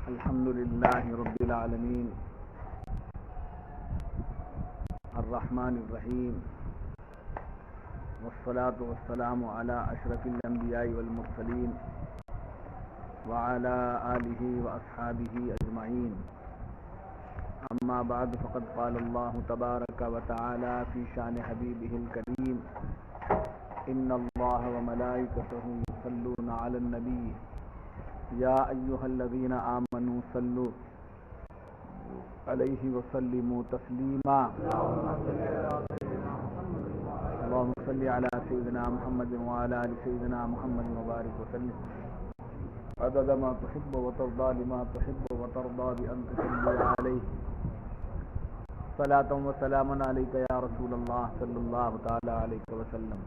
الحمد لله رب العالمين الرحمن الرحيم والصلاة والسلام على أشرف الأنبياء والمرسلين وعلى آله وأصحابه أجمعين. أما بعد فقد قال الله تبارك وتعالى في شأن حبيبه الكريم: إن الله وملائكته يصلون على النبي يا أيها الذين آمنوا صلوا عليه وسلموا تسليما. اللهم صل على سيدنا محمد وعلى آل سيدنا محمد وبارك وسلم عدد ما تحب وترضى لما تحب وترضى بأن تصلي عليه صلاة وسلام عليك يا رسول الله صلى الله تعالى عليه وسلم.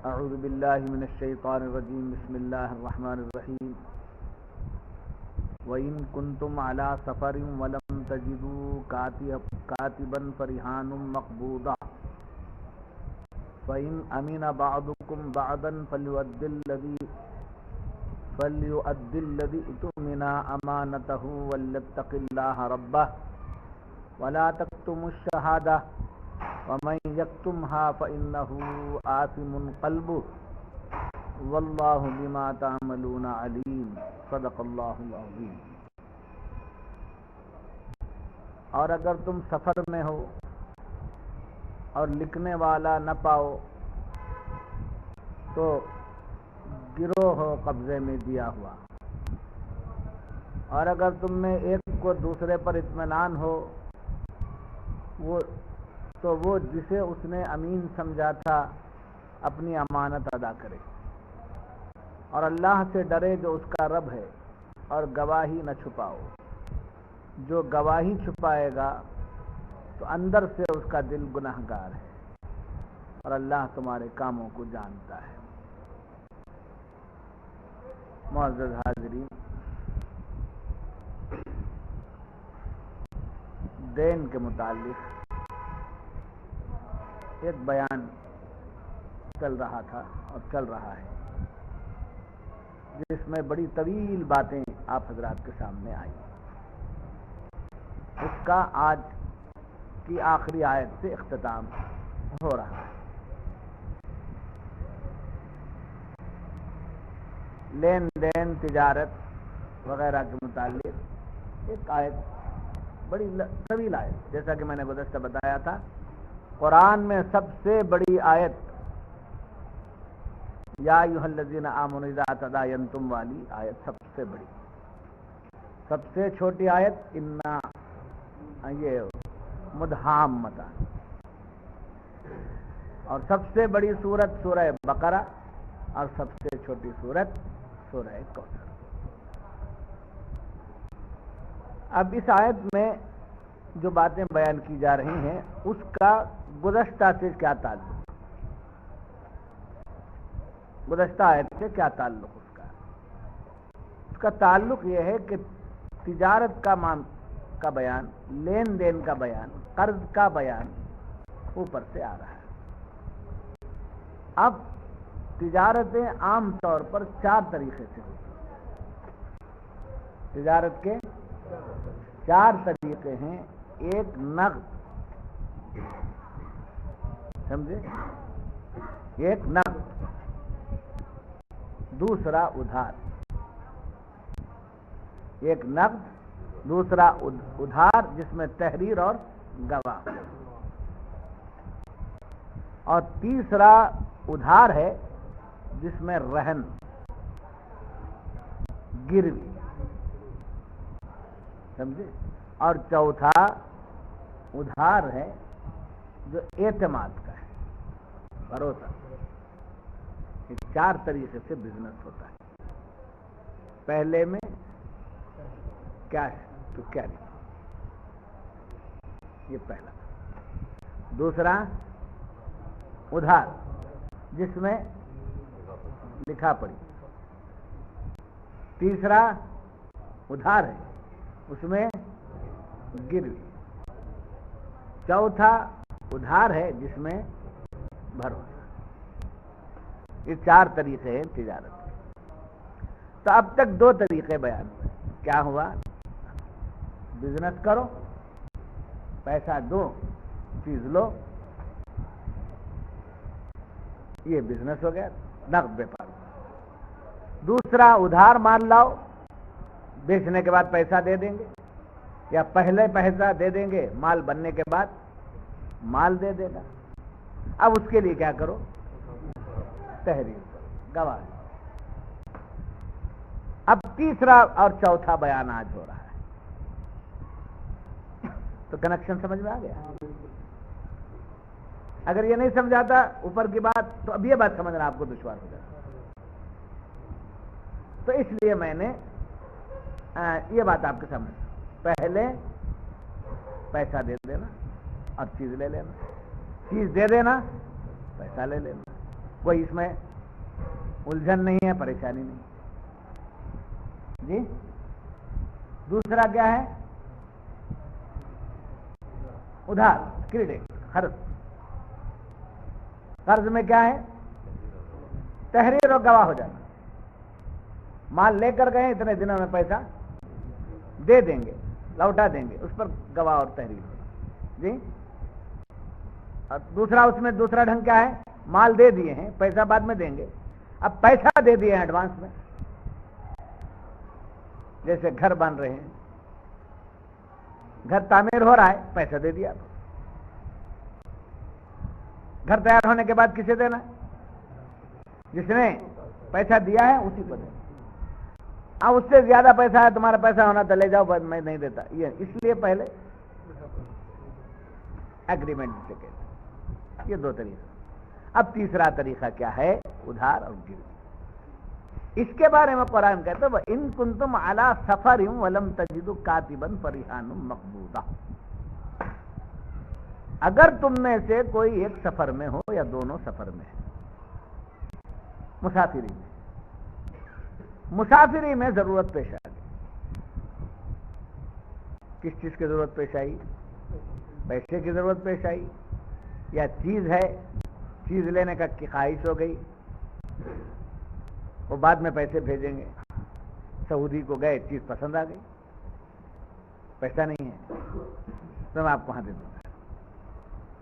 اعوذ باللہ من الشیطان الرجیم. بسم اللہ الرحمن الرحیم. وَإِن كُنتُمْ عَلَى سَفَرٍ وَلَمْ تَجِدُوا كَاتِبًا فَرِهَانٌ مَقْبُوضَةٌ فَإِنْ أَمِنَ بَعْضُكُمْ بَعْضًا فَلْيُؤَدِّ الَّذِي اؤْتُمِنَ أَمَانَتَهُ وَلْيَتَّقِ اللَّهَ رَبَّهُ وَلَا تَكْتُمُوا الشَّهَادَةَ وَمَن يَكْتُمْهَا فَإِنَّهُ آثِمٌ قَلْبُهُ وَاللَّهُ بِمَا تَعْمَلُونَ عَلِيمٌ. صدق اللہ العظیم. اور اگر تم سفر میں ہو اور لکھنے والا نہ پاؤ تو گروہ ہو قبضے میں دیا ہوا، اور اگر تم میں ایک کو دوسرے پر اطمینان ہو تو وہ جسے اس نے امین سمجھا تھا اپنی امانت ادا کرے، اور اللہ سے ڈرے جو اس کا رب ہے، اور گواہی نہ چھپاؤ. جو گواہی چھپائے گا تو اندر سے اس کا دل گنہگار ہے، اور اللہ تمہارے کاموں کو جانتا ہے. معزز حاضرین، دین کے متعلق ایک بیان چل رہا تھا اور چل رہا ہے، جس میں بڑی طویل باتیں آپ حضرات کے سامنے آئی. اس کا آج کی آخری آیت سے اختتام ہو رہا ہے. لین دین، تجارت وغیرہ کے متعلق ایک آیت، بڑی طویل آیت، جیسا کہ میں نے گزشتہ بتایا تھا. قرآن میں سب سے بڑی آیت یا ایھا الذین آمنوا اذا تداینتم والی آیت سب سے بڑی. سب سے چھوٹی آیت انا، یہ مدھامتا، اور سب سے بڑی سورت سورہ بقرہ، اور سب سے چھوٹی سورت سورہ کوثر. اب اس آیت میں جو باتیں بیان کی جا رہی ہیں اس کا گزشتہ سے کیا تعلق، گزشتہ آیت سے کیا تعلق اس کا تعلق یہ ہے کہ تجارت کا بیان، لین دین کا بیان، قرض کا بیان اوپر سے آ رہا ہے. اب تجارتیں عام طور پر 4 طریقے سے ہوتی ہیں. تجارت کے 4 طریقے ہیں. ایک نقد، سمجھے، ایک نقد، دوسرا ادھار. ایک نقد، دوسرا ادھار جس میں تحریر اور گواہ، اور تیسرا ادھار ہے جس میں رہن، گروی، سمجھے، اور چوتھا ادھار ہے جو اعتماد کا ہے، بھروسہ. یہ 4 طریقے سے بزنس ہوتا ہے. پہلے میں کیش تو کیری، یہ پہلا. دوسرا ادھار جس میں لکھا پڑی. تیسرا ادھار ہے اس میں گروی. چوتھا ادھار ہے جس میں بھروسہ. یہ 4 طریقے ہیں تجارت کے. تو اب تک دو طریقے بیان ہوئے. کیا ہوا؟ بزنس کرو، پیسہ دو، چیز لو، یہ بزنس ہو گیا، نقد بیپار. دوسرا ادھار مال لاؤ، بیچنے کے بعد پیسہ دے دیں گے، یا پہلے پیسہ دے دیں گے، مال بننے کے بعد مال دے دے گا. اب اس کے لیے کیا کرو؟ تحریر کرو، گواہ. اب تیسرا اور چوتھا بیان آج ہو رہا ہے. تو کنیکشن سمجھ میں آ گیا؟ اگر یہ نہیں سمجھاتا اوپر کی بات تو اب یہ بات سمجھنا آپ کو دشوار ہو جاتا. تو اس لیے میں نے یہ بات آپ کے سامنے، پہلے پیسہ دے دینا اور چیز لے لینا، چیز دے دینا، پیسہ لے لینا. کوئی اس میں الجھن نہیں ہے، پریشانی نہیں. جی دوسرا کیا ہے؟ ادھار، کریڈٹ، قرض. قرض میں کیا ہے؟ تحریر اور گواہ ہو جانا. مال لے کر گئے، اتنے دنوں میں پیسہ دے دیں گے، لوٹا دیں گے، اس پر گواہ اور تحریر. جی اور دوسرا، اس میں دوسرا ڈھنگ کیا ہے؟ مال دے دیے ہیں، پیسہ بعد میں دیں گے. اب پیسہ دے دیے ہیں ایڈوانس میں، جیسے گھر بن رہے ہیں، گھر تعمیر ہو رہا ہے، پیسہ دے دیا. گھر تیار ہونے کے بعد کسے دینا؟ جس نے پیسہ دیا ہے اسی کو دینا. اب اس سے زیادہ پیسہ ہے، تمہارا پیسہ ہونا تو لے جاؤ، بس میں نہیں دیتا. یہ اس لیے پہلے ایگریمنٹ سے کہتے ہیں. یہ دو طریقہ. اب تیسرا طریقہ کیا ہے؟ ادھار اور گروی. اس کے بارے میں قرآن کہتا ہے وَإِن كُنتُمْ عَلَىٰ سَفَرٍ وَلَمْ تَجِدُوا كَاتِبًا فَرِهَانٌ مَقْبُوضَةٌ. اگر تم میں سے کوئی ایک سفر میں ہو یا دونوں سفر میں ہے، مسافری میں، مسافری میں ضرورت پیش آ گئی. کس چیز کی ضرورت پیش آئی؟ پیسے کی ضرورت پیش آئی، یا چیز ہے، چیز لینے کا کی خواہش ہو گئی، وہ بعد میں پیسے بھیجیں گے. سعودی کو گئے، چیز پسند آ گئی، پیسہ نہیں ہے تو میں آپ کو وہاں دے دوں گا،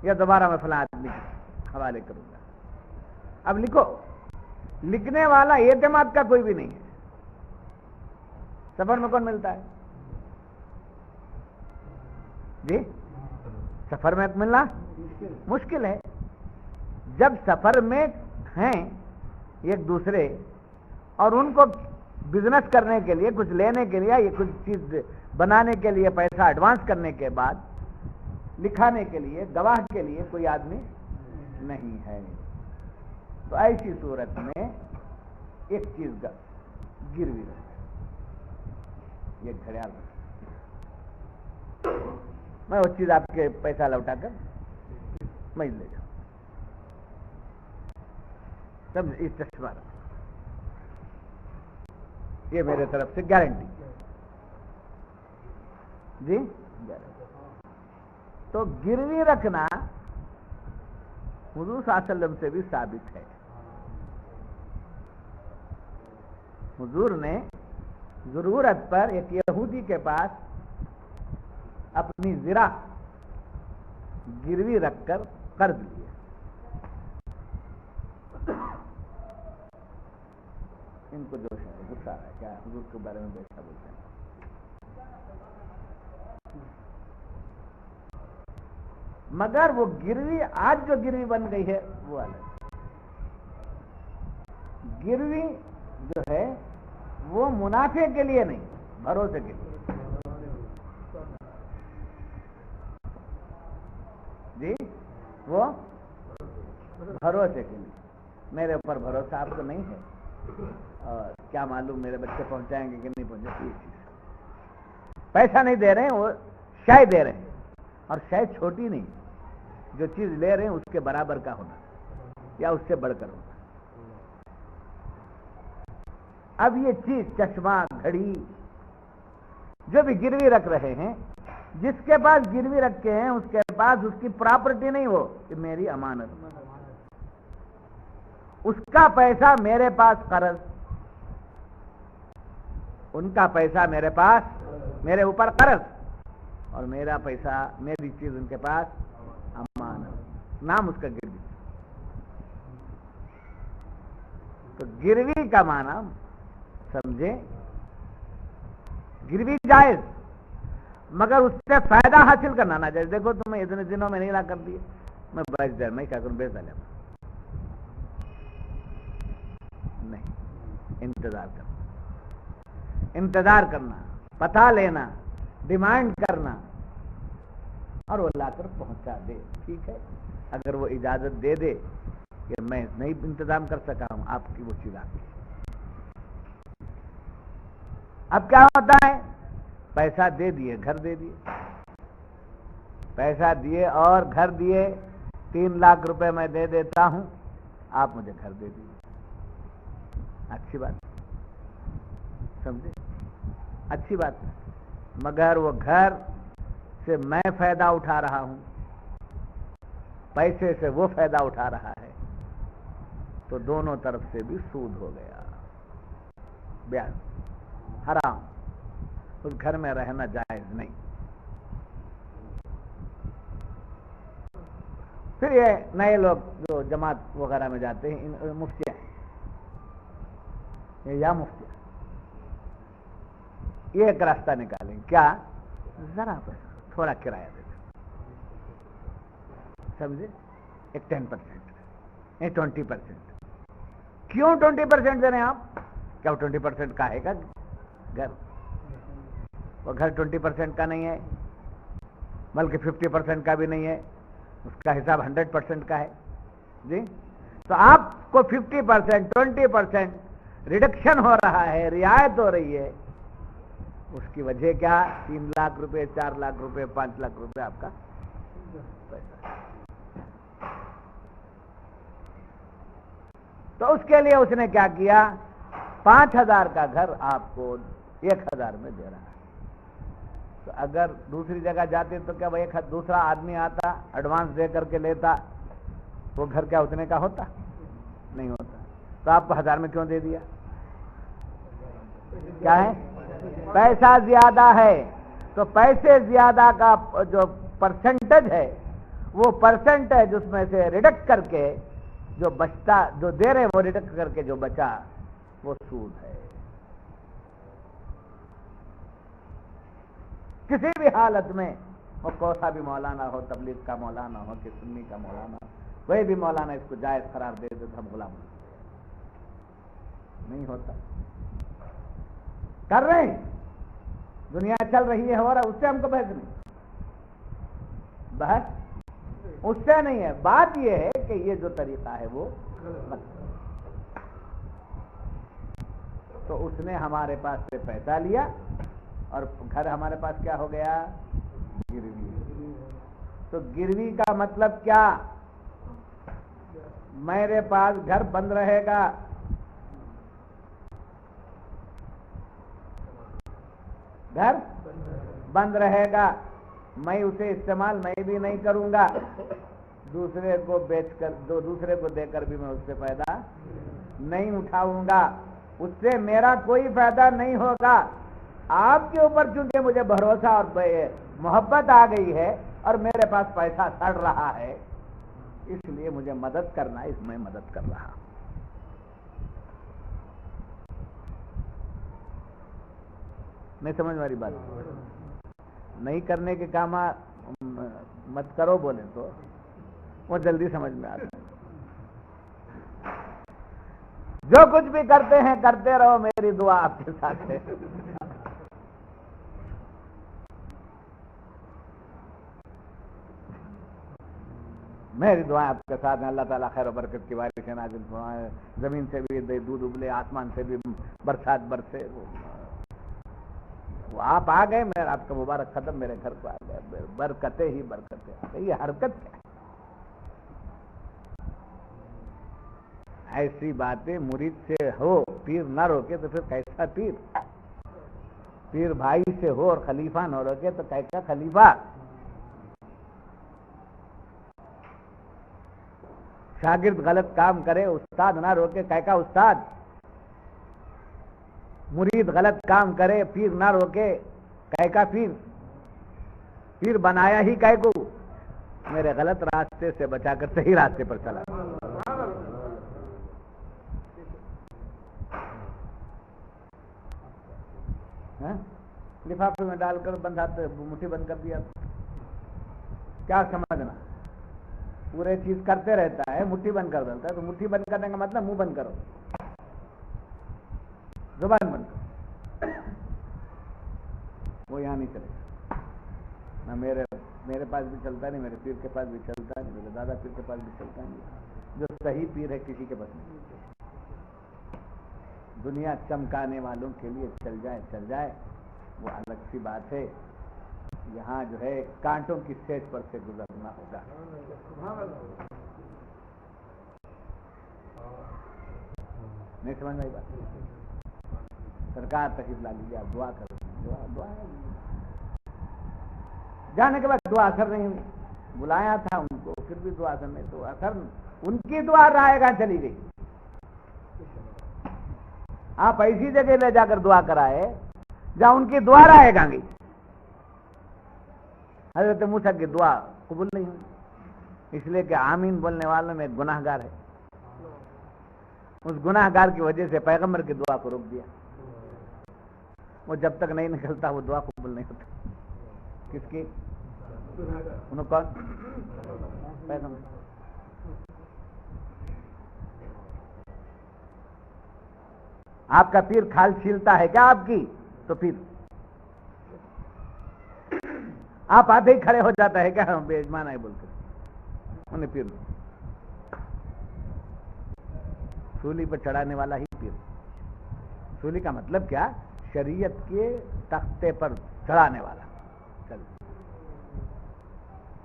یا دوبارہ میں فلاں آدمی حوالے کروں گا. اب لکھو، لکھنے والا اعتماد کا کوئی بھی نہیں ہے. سفر میں کون ملتا ہے؟ جی سفر میں ملنا مشکل ہے. جب سفر میں ہیں ایک دوسرے اور ان کو بزنس کرنے کے لیے، کچھ لینے کے لیے، یہ کچھ چیز بنانے کے لیے پیسہ ایڈوانس کرنے کے بعد لکھانے کے لیے، گواہ کے لیے کوئی آدمی نہیں ہے، تو ایسی صورت میں ایک چیز کا گروی رہے، یہ گھڑیال رہے، میں وہ چیز آپ کے پیسہ لوٹا کر میں لے جاؤں. تب اس چشمہ رکھ، یہ میرے طرف سے گارنٹی. جی گارنٹی. تو گروی رکھنا حضور صلی اللہ علیہ وسلم سے بھی ثابت ہے. حضور نے ضرورت پر ایک یہودی کے پاس اپنی زرع گروی رکھ کر قرض لیا. ان کو جوش ہے، غصہ ہے کیا حضور کے بارے میں بیٹھا بولتے ہیں. مگر وہ گروی آج جو گروی بن گئی ہے وہ الگ. گروی جو ہے وہ منافع کے لیے نہیں، بھروسے کے لیے. جی وہ بھروسے کے لیے. میرے اوپر بھروسہ آپ کو نہیں ہے، اور کیا معلوم میرے بچے پہنچائیں گے کہ نہیں پہنچے. یہ چیز پیسہ نہیں دے رہے ہیں، وہ شے دے رہے ہیں، اور شے چھوٹی نہیں، جو چیز لے رہے ہیں اس کے برابر کا ہونا یا اس سے بڑھ کر ہونا. اب یہ چیز چشمہ، گھڑی جو بھی گروی رکھ رہے ہیں، جس کے پاس گروی رکھے ہیں اس کے پاس اس کی پراپرٹی نہیں، وہ کہ میری امانت، اس کا پیسہ میرے پاس قرض. ان کا پیسہ میرے پاس، میرے اوپر قرض، اور میرا پیسہ، میری چیز ان کے پاس امانت، نام اس کا گروی۔ تو گروی کا معنی سمجھے، گروی جائز مگر اس سے فائدہ حاصل کرنا نہ جائز۔ دیکھو تمہیں اتنے دنوں میں نہیں لا کر دیے، میں بیچ دے، میں کیا کروں، بیچ ڈالے، نہیں، انتظار کرنا، پتہ لینا، ڈیمانڈ کرنا، اور وہ لا کر پہنچا دے، ٹھیک ہے۔ اگر وہ اجازت دے دے کہ میں نہیں انتظام کر سکا ہوں، آپ کی وہ چیز آتی ہے۔ اب کیا ہوتا ہے، پیسہ دے دیے، گھر دے دیے، پیسہ دیے اور گھر دیے، 3 لاکھ روپے میں دے دیتا ہوں، آپ مجھے گھر دے دیجیے، اچھی بات، سمجھے، اچھی بات، مگر وہ گھر سے میں فائدہ اٹھا رہا ہوں، پیسے سے وہ فائدہ اٹھا رہا ہے، تو دونوں طرف سے بھی سود ہو گیا، بیاج، حرام، اس گھر میں رہنا جائز نہیں۔ پھر یہ نئے لوگ جو جماعت وغیرہ میں جاتے ہیں، ان مفتیاں ہیں، یا مفتیاں، یہ ایک راستہ نکالیں، کیا، ذرا پیسہ، تھوڑا کرایہ دے دیں، سمجھے، ایک 10%، ایک 20%۔ کیوں 20% دے رہے ہیں آپ؟ کیا وہ 20% کا ہے گا گھر؟ وہ گھر 20% کا نہیں ہے، بلکہ 50% کا بھی نہیں ہے، اس کا حساب 100% کا ہے، جی۔ تو آپ کو 50%، 20% ریڈکشن ہو رہا ہے، رعایت ہو رہی ہے، اس کی وجہ کیا، 3 لاکھ روپے، 4 لاکھ روپے، 5 لاکھ روپے آپ کا پیسہ۔ تو اس کے لیے اس نے کیا کیا، 5,000 کا گھر آپ کو 1,000 میں دے رہا ہے۔ تو اگر دوسری جگہ جاتے تو کیا وہ ایک دوسرا آدمی آتا، ایڈوانس دے کر کے لیتا، وہ گھر کیا اتنے کا ہوتا؟ نہیں ہوتا۔ تو آپ کو 1,000 میں کیوں دے دیا؟ کیا ہے، پیسہ زیادہ ہے، تو پیسے زیادہ کا جو پرسنٹیج ہے، وہ پرسنٹیج اس میں سے ریڈکٹ کر کے جو بچتا، جو دے رہے وہ ریڈکٹ کر کے جو بچا، وہ سود ہے۔ کسی بھی حالت میں، وہ کوسا بھی مولانا ہو، تبلیغ کا مولانا ہو کہ سنی کا مولانا ہو، کوئی بھی مولانا اس کو جائز قرار دے دے تو ہم غلام نہیں ہوتا۔ کر رہے ہیں، دنیا چل رہی ہے، ہو رہا، اس سے ہم کو بحث نہیں، بحث اس سے نہیں ہے، بات یہ ہے کہ یہ جو طریقہ ہے وہ غلط۔ تو اس نے ہمارے پاس سے پیسہ لیا اور گھر ہمارے پاس کیا ہو گیا، گروی۔ تو گروی کا مطلب کیا، میرے پاس گھر بند رہے گا، گھر بند رہے گا، میں اسے استعمال میں بھی نہیں کروں گا، دوسرے کو بیچ کر، دوسرے کو دے کر بھی میں اس سے فائدہ نہیں اٹھاؤں گا، اس سے میرا کوئی فائدہ نہیں ہوگا۔ آپ کے اوپر چونکہ مجھے بھروسہ اور محبت آ گئی ہے اور میرے پاس پیسہ سڑ رہا ہے، اس لیے مجھے مدد کرنا، اس میں مدد کر رہا۔ نہیں سمجھ میں آ رہی بات؟ نہیں کرنے کے کام مت کرو بولے تو وہ جلدی سمجھ میں آتا ہے۔ جو کچھ بھی کرتے ہیں کرتے رہو، میری دعا آپ کے ساتھ ہے۔ میری دعائیں آپ کے ساتھ ہیں، اللہ تعالیٰ خیر و برکت کی بارشیں نازل فرمائے، زمین سے بھی دودھ ابلے، آسمان سے بھی برسات برسے۔ وہ آپ آ گئے، میں آپ کا مبارک قدم میرے گھر کو آ گئے، برکتیں ہی برکتیں آ گئی۔ یہ حرکت کیا ہے؟ ایسی باتیں مرید سے ہو، پیر نہ روکے تو پھر کیسا پیر؟ پیر بھائی سے ہو اور خلیفہ نہ روکے تو کیسا خلیفہ؟ شاگرد غلط کام کرے، استاد نہ روکے، کیسا استاد؟ مرید غلط کام کرے پیر نہ روکے، کہے کا پیر بنایا ہی کہے کو میرے غلط راستے سے بچا کر صحیح راستے پر چلا۔ لفافے میں ڈال کر بندھاتے مٹھی بند کر دیا، کیا سمجھنا؟ پورے چیز کرتے رہتا ہے، مٹھی بند کر دیتا ہے، تو مٹھی بند کرنے کا مطلب منہ بند کرو، زبان بند کرو، وہ یہاں نہیں چلے گا۔ نہ میرے پاس بھی چلتا نہیں، میرے پیر کے پاس بھی چلتا نہیں، میرے دادا پیر کے پاس بھی چلتا نہیں، جو صحیح پیر ہے کسی کے پاس نہیں۔ دنیا چمکانے والوں کے لیے چل جائے وہ الگ سی بات ہے، یہاں جو ہے کانٹوں کی سیج پر سے گزرنا ہوگا۔ نہیں سمجھ میں آئی بات؟ سرکار تشریف لا لیجیے، آپ دعا کرو، دعا جانے کے بعد دعا اثر نہیں ہوئی، بلایا تھا ان کو پھر بھی دعا اثر نہیں، تو اثر ان کی دعا رائے گاہ چلی گئی۔ آپ ایسی جگہ لے جا کر دعا کرائے جہاں ان کی دعا رائے گاہ گئی۔ حضرت موسیٰ کی دعا قبول نہیں ہوئی، اس لیے کہ آمین بولنے والوں میں ایک گناہ گار ہے، اس گناہ گار کی وجہ سے پیغمبر کی دعا کو روک دیا، وہ جب تک نہیں نکلتا وہ دعا قبول نہیں ہوتی۔ کس کی؟ انہوں کون؟ پیغمبر۔ آپ کا پیر کھال چھیلتا ہے کیا آپ کی؟ تو پھر آپ آتے ہی کھڑے ہو جاتا ہے کیا بے ایمان ہے بول کر؟ انہیں پیر سولی پر چڑھانے والا ہی پیر۔ سولی کا مطلب کیا؟ شریعت کے تختے پر چڑھانے والا، چل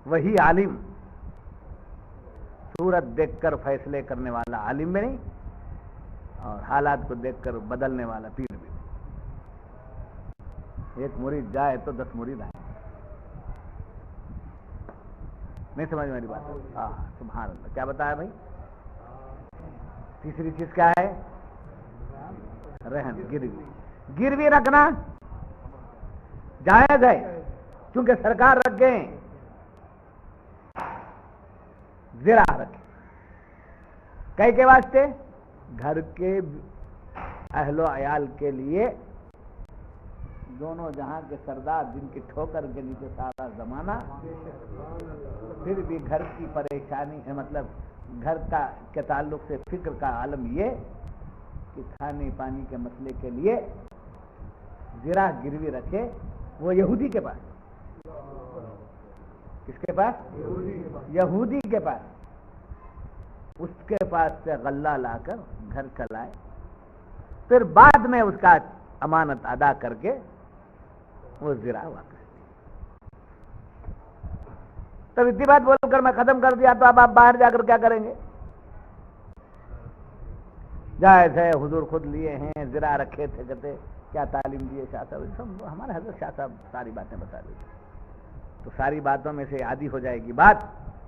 وہی عالم، صورت دیکھ کر فیصلے کرنے والا عالم بھی نہیں، اور حالات کو دیکھ کر بدلنے والا پیر بھی۔ ایک مرید جائے تو 10 مرید آئے۔ نہیں سمجھ میری بات؟ ہاں سبحان اللہ۔ کیا بتایا بھائی؟ تیسری چیز کیا ہے؟ رہن، گروی رکھنا جائز ہے، چونکہ سرکار رکھ گئے، زرا رکھے کئی کے واسطے؟ گھر کے اہل و عیال کے لیے، دونوں جہاں کے سردار جن کی ٹھوکر کے نیچے سارا زمانہ، پھر بھی گھر کی پریشانی ہے، مطلب گھر کا کے تعلق سے فکر کا عالم یہ کہ کھانے پانی کے مسئلے کے لیے زرا گروی رکھے۔ وہ یہودی کے پاس، کس کے پاس؟ یہودی کے پاس، اس کے پاس سے غلہ لا کر گھر چلائے، پھر بعد میں اس کا امانت ادا کر کے وہ زرا واپس۔ تب اتنی بات بول کر میں ختم کر دیا، تو اب آپ باہر جا کر کیا کریں گے؟ جائز ہے، حضور خود لیے ہیں، زرا رکھے تھے، کہتے کیا تعلیم دیے شاہ صاحب، سب ہمارے حضرت شاہ صاحب ساری باتیں بتا دیتے، تو ساری باتوں میں سے آدھی ہو جائے گی بات۔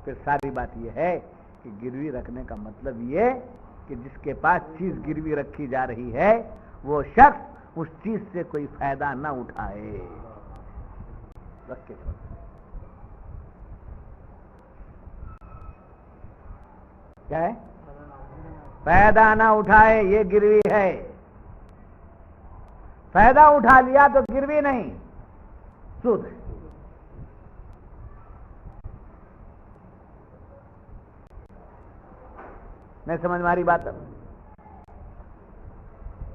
پھر ساری بات یہ ہے کہ گروی رکھنے کا مطلب یہ کہ جس کے پاس چیز گروی رکھی جا رہی ہے وہ شخص اس چیز سے کوئی فائدہ نہ اٹھائے، رکھ کے چھوڑ۔ کیا ہے؟ فائدہ نہ اٹھائے، یہ گروی ہے۔ فائدہ اٹھا لیا تو گروی نہیں، سود ہے۔ نہیں سمجھ ماری بات؟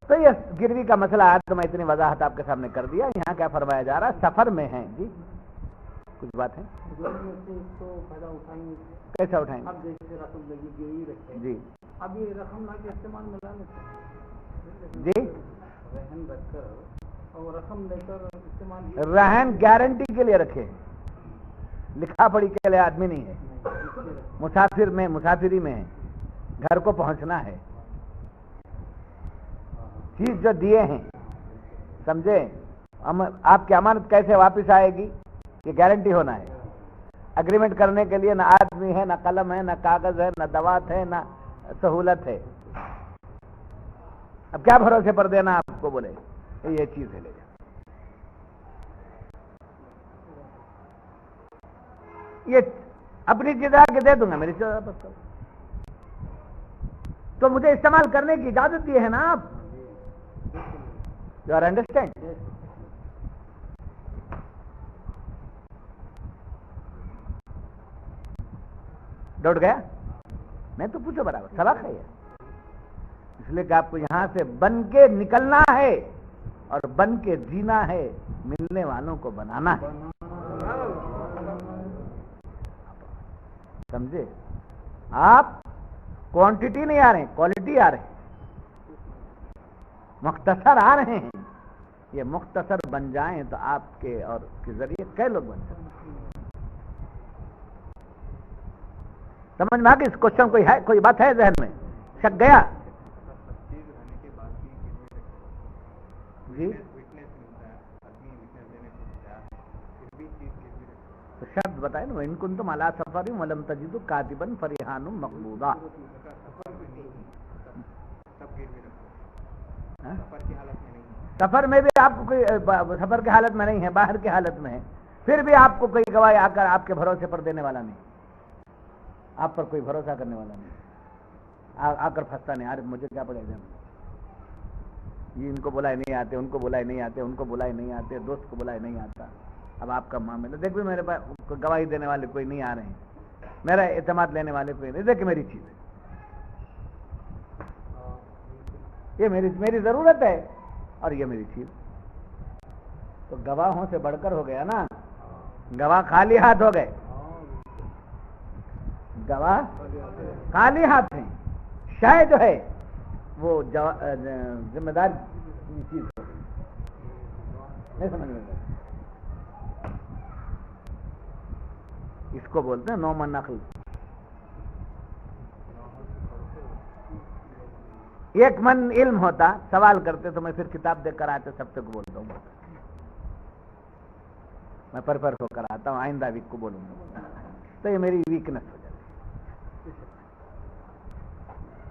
تو یہ گروی کا مسئلہ آج تو میں اتنی وضاحت آپ کے سامنے کر دیا۔ یہاں کیا فرمایا جا رہا ہے؟ سفر میں ہیں جی، کچھ بات ہے؟ کیسا اٹھائیں گے؟ اب جیسے رقم گروی رکھیں جی، اب یہ رقم لا کے استعمال میں لانے جی، رہن رکھ کر اور رقم لے کر استعمال، رہن گارنٹی کے لیے رکھے، لکھا پڑھی کے لیے آدمی نہیں ہے، مسافر میں مسافری میں ہے، گھر کو پہنچنا ہے، چیز جو دیے ہیں سمجھے، آپ کی امانت کیسے واپس آئے گی یہ گارنٹی ہونا ہے۔ اگریمنٹ کرنے کے لیے نہ آدمی ہے، نہ قلم ہے، نہ کاغذ ہے، نہ دوات ہے، نہ سہولت ہے۔ اب کیا بھروسے پر دینا آپ کو بولے؟ یہ چیز ہے، لے جاؤ، یہ اپنی چیز آ کے دے دوں گا، میری چیز واپس کرو۔ تو مجھے استعمال کرنے کی اجازت دی ہے نا آپ؟ You are understand? ڈوٹ گیا؟ میں تو پوچھو برابر، سبق ہے یہ، اس لیے کہ آپ کو یہاں سے بن کے نکلنا ہے اور بن کے جینا ہے، ملنے والوں کو بنانا ہے، سمجھے؟ آپ کوانٹٹی نہیں آ رہے ہیں، کوالٹی آ رہے ہیں، مختصر آ رہے ہیں، یہ مختصر بن جائیں تو آپ کے اور کے ذریعے کئی لوگ بن سکتے ہیں۔ سمجھ میں آ گئی اس کوشچن؟ کوئی بات ہے ذہن میں؟ شک گیا؟ جی تو شرط بتائے نا، ان کنتم علی سفر ولم تجدوا کاتبا فرہان مقبوضہ، سفر میں بھی آپ کو کوئی سفر کی حالت میں نہیں ہے، باہر کی حالت میں ہے، پھر بھی آپ کو کوئی گواہ آ کر آپ کے بھروسے پر دینے والا نہیں، آپ پر کوئی بھروسہ کرنے والا نہیں، آ کر پھنستا نہیں، یار مجھے کیا پڑے گا، یہ ان کو بلائے نہیں آتے، ان کو بلائے نہیں آتے، ان کو بلائے نہیں آتے، دوست کو بلائے نہیں آتا، اب آپ کا معاملہ دیکھ بھی میرے پاس گواہی دینے والے کوئی نہیں آ رہے ہیں، میرا اعتماد لینے والے کوئی نہیں، دیکھ میری چیز ہے، یہ میری ضرورت ہے اور یہ میری چیز، تو گواہوں سے بڑھ کر ہو گیا نا، گواہ خالی ہاتھ ہو گئے، گواہ خالی ہاتھ ہیں، شاید جو ہے وہ ذمہ دار چیز ہو گئی، نہیں سمجھ میں؟ اس کو بولتے ہیں نوم النقل۔ ایک من علم ہوتا، سوال کرتے تو میں پھر کتاب دیکھ کر آتے، سب کو بولتا ہوں، میں پر ہو کر آتا ہوں، آئندہ ویک کو بولوں گا، تو یہ میری ویکنس ہو جاتی،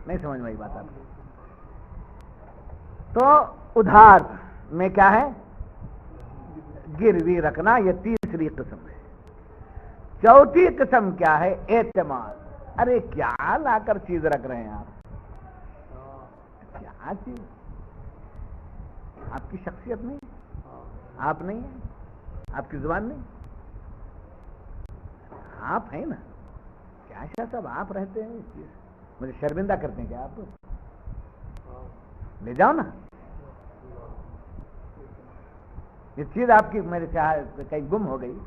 نہیں سمجھ میں آئی بات آپ کو؟ تو ادھار میں کیا ہے؟ گروی رکھنا، یہ تیسری قسم ہے۔ چوتھی قسم کیا ہے؟ اعتماد۔ ارے کیا لا کر چیز رکھ رہے ہیں آپ؟ کیا چیز؟ آپ کی شخصیت نہیں، آپ نہیں ہیں، آپ کی زبان نہیں، آپ ہیں نا، کیا شاید سب آپ رہتے ہیں، اس چیز مجھے شرمندہ کرتے ہیں کیا آپ؟ لے جاؤ نا، یہ چیز آپ کی میرے کہیں گم ہو گئی،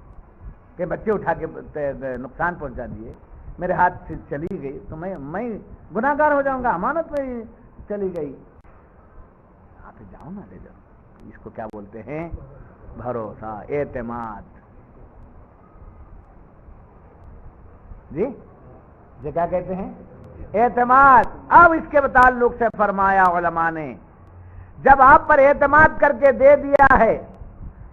کہ بچے اٹھا کے نقصان پہنچا دیے، میرے ہاتھ سے چلی گئی، تو میں گناہ گار ہو جاؤں گا، امانت میں چلی گئی، آپ جاؤ نا، لے جاؤ، اس کو کیا بولتے ہیں؟ بھروسہ، اعتماد، جی یہ کیا کہتے ہیں؟ اعتماد۔ اب اس کے تعلق سے فرمایا علماء نے، جب آپ پر اعتماد کر کے دے دیا ہے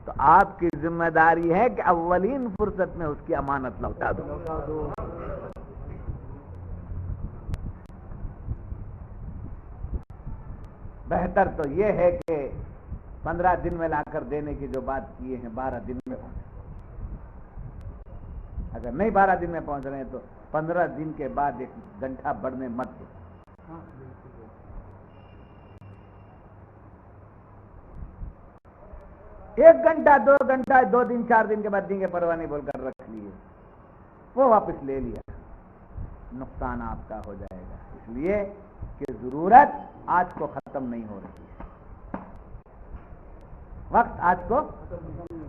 تو آپ کی ذمہ داری ہے کہ اولین فرصت میں اس کی امانت لوٹا دو۔ بہتر تو یہ ہے کہ 15 دن میں لا کر دینے کی جو بات کیے ہیں 12 دن میں پہنچے، اگر نہیں 12 دن میں پہنچ رہے ہیں تو 15 دن کے بعد 1 گھنٹہ بڑھنے مت دو۔ 1 گھنٹہ 2 گھنٹہ 2 دن 4 دن کے بعد دیں گے، پرواہ نہیں بول کر رکھ لیے، وہ واپس لے لیا، نقصان آپ کا ہو جائے گا، اس لیے کہ ضرورت آج کو ختم نہیں ہو رہی ہے، وقت آج کو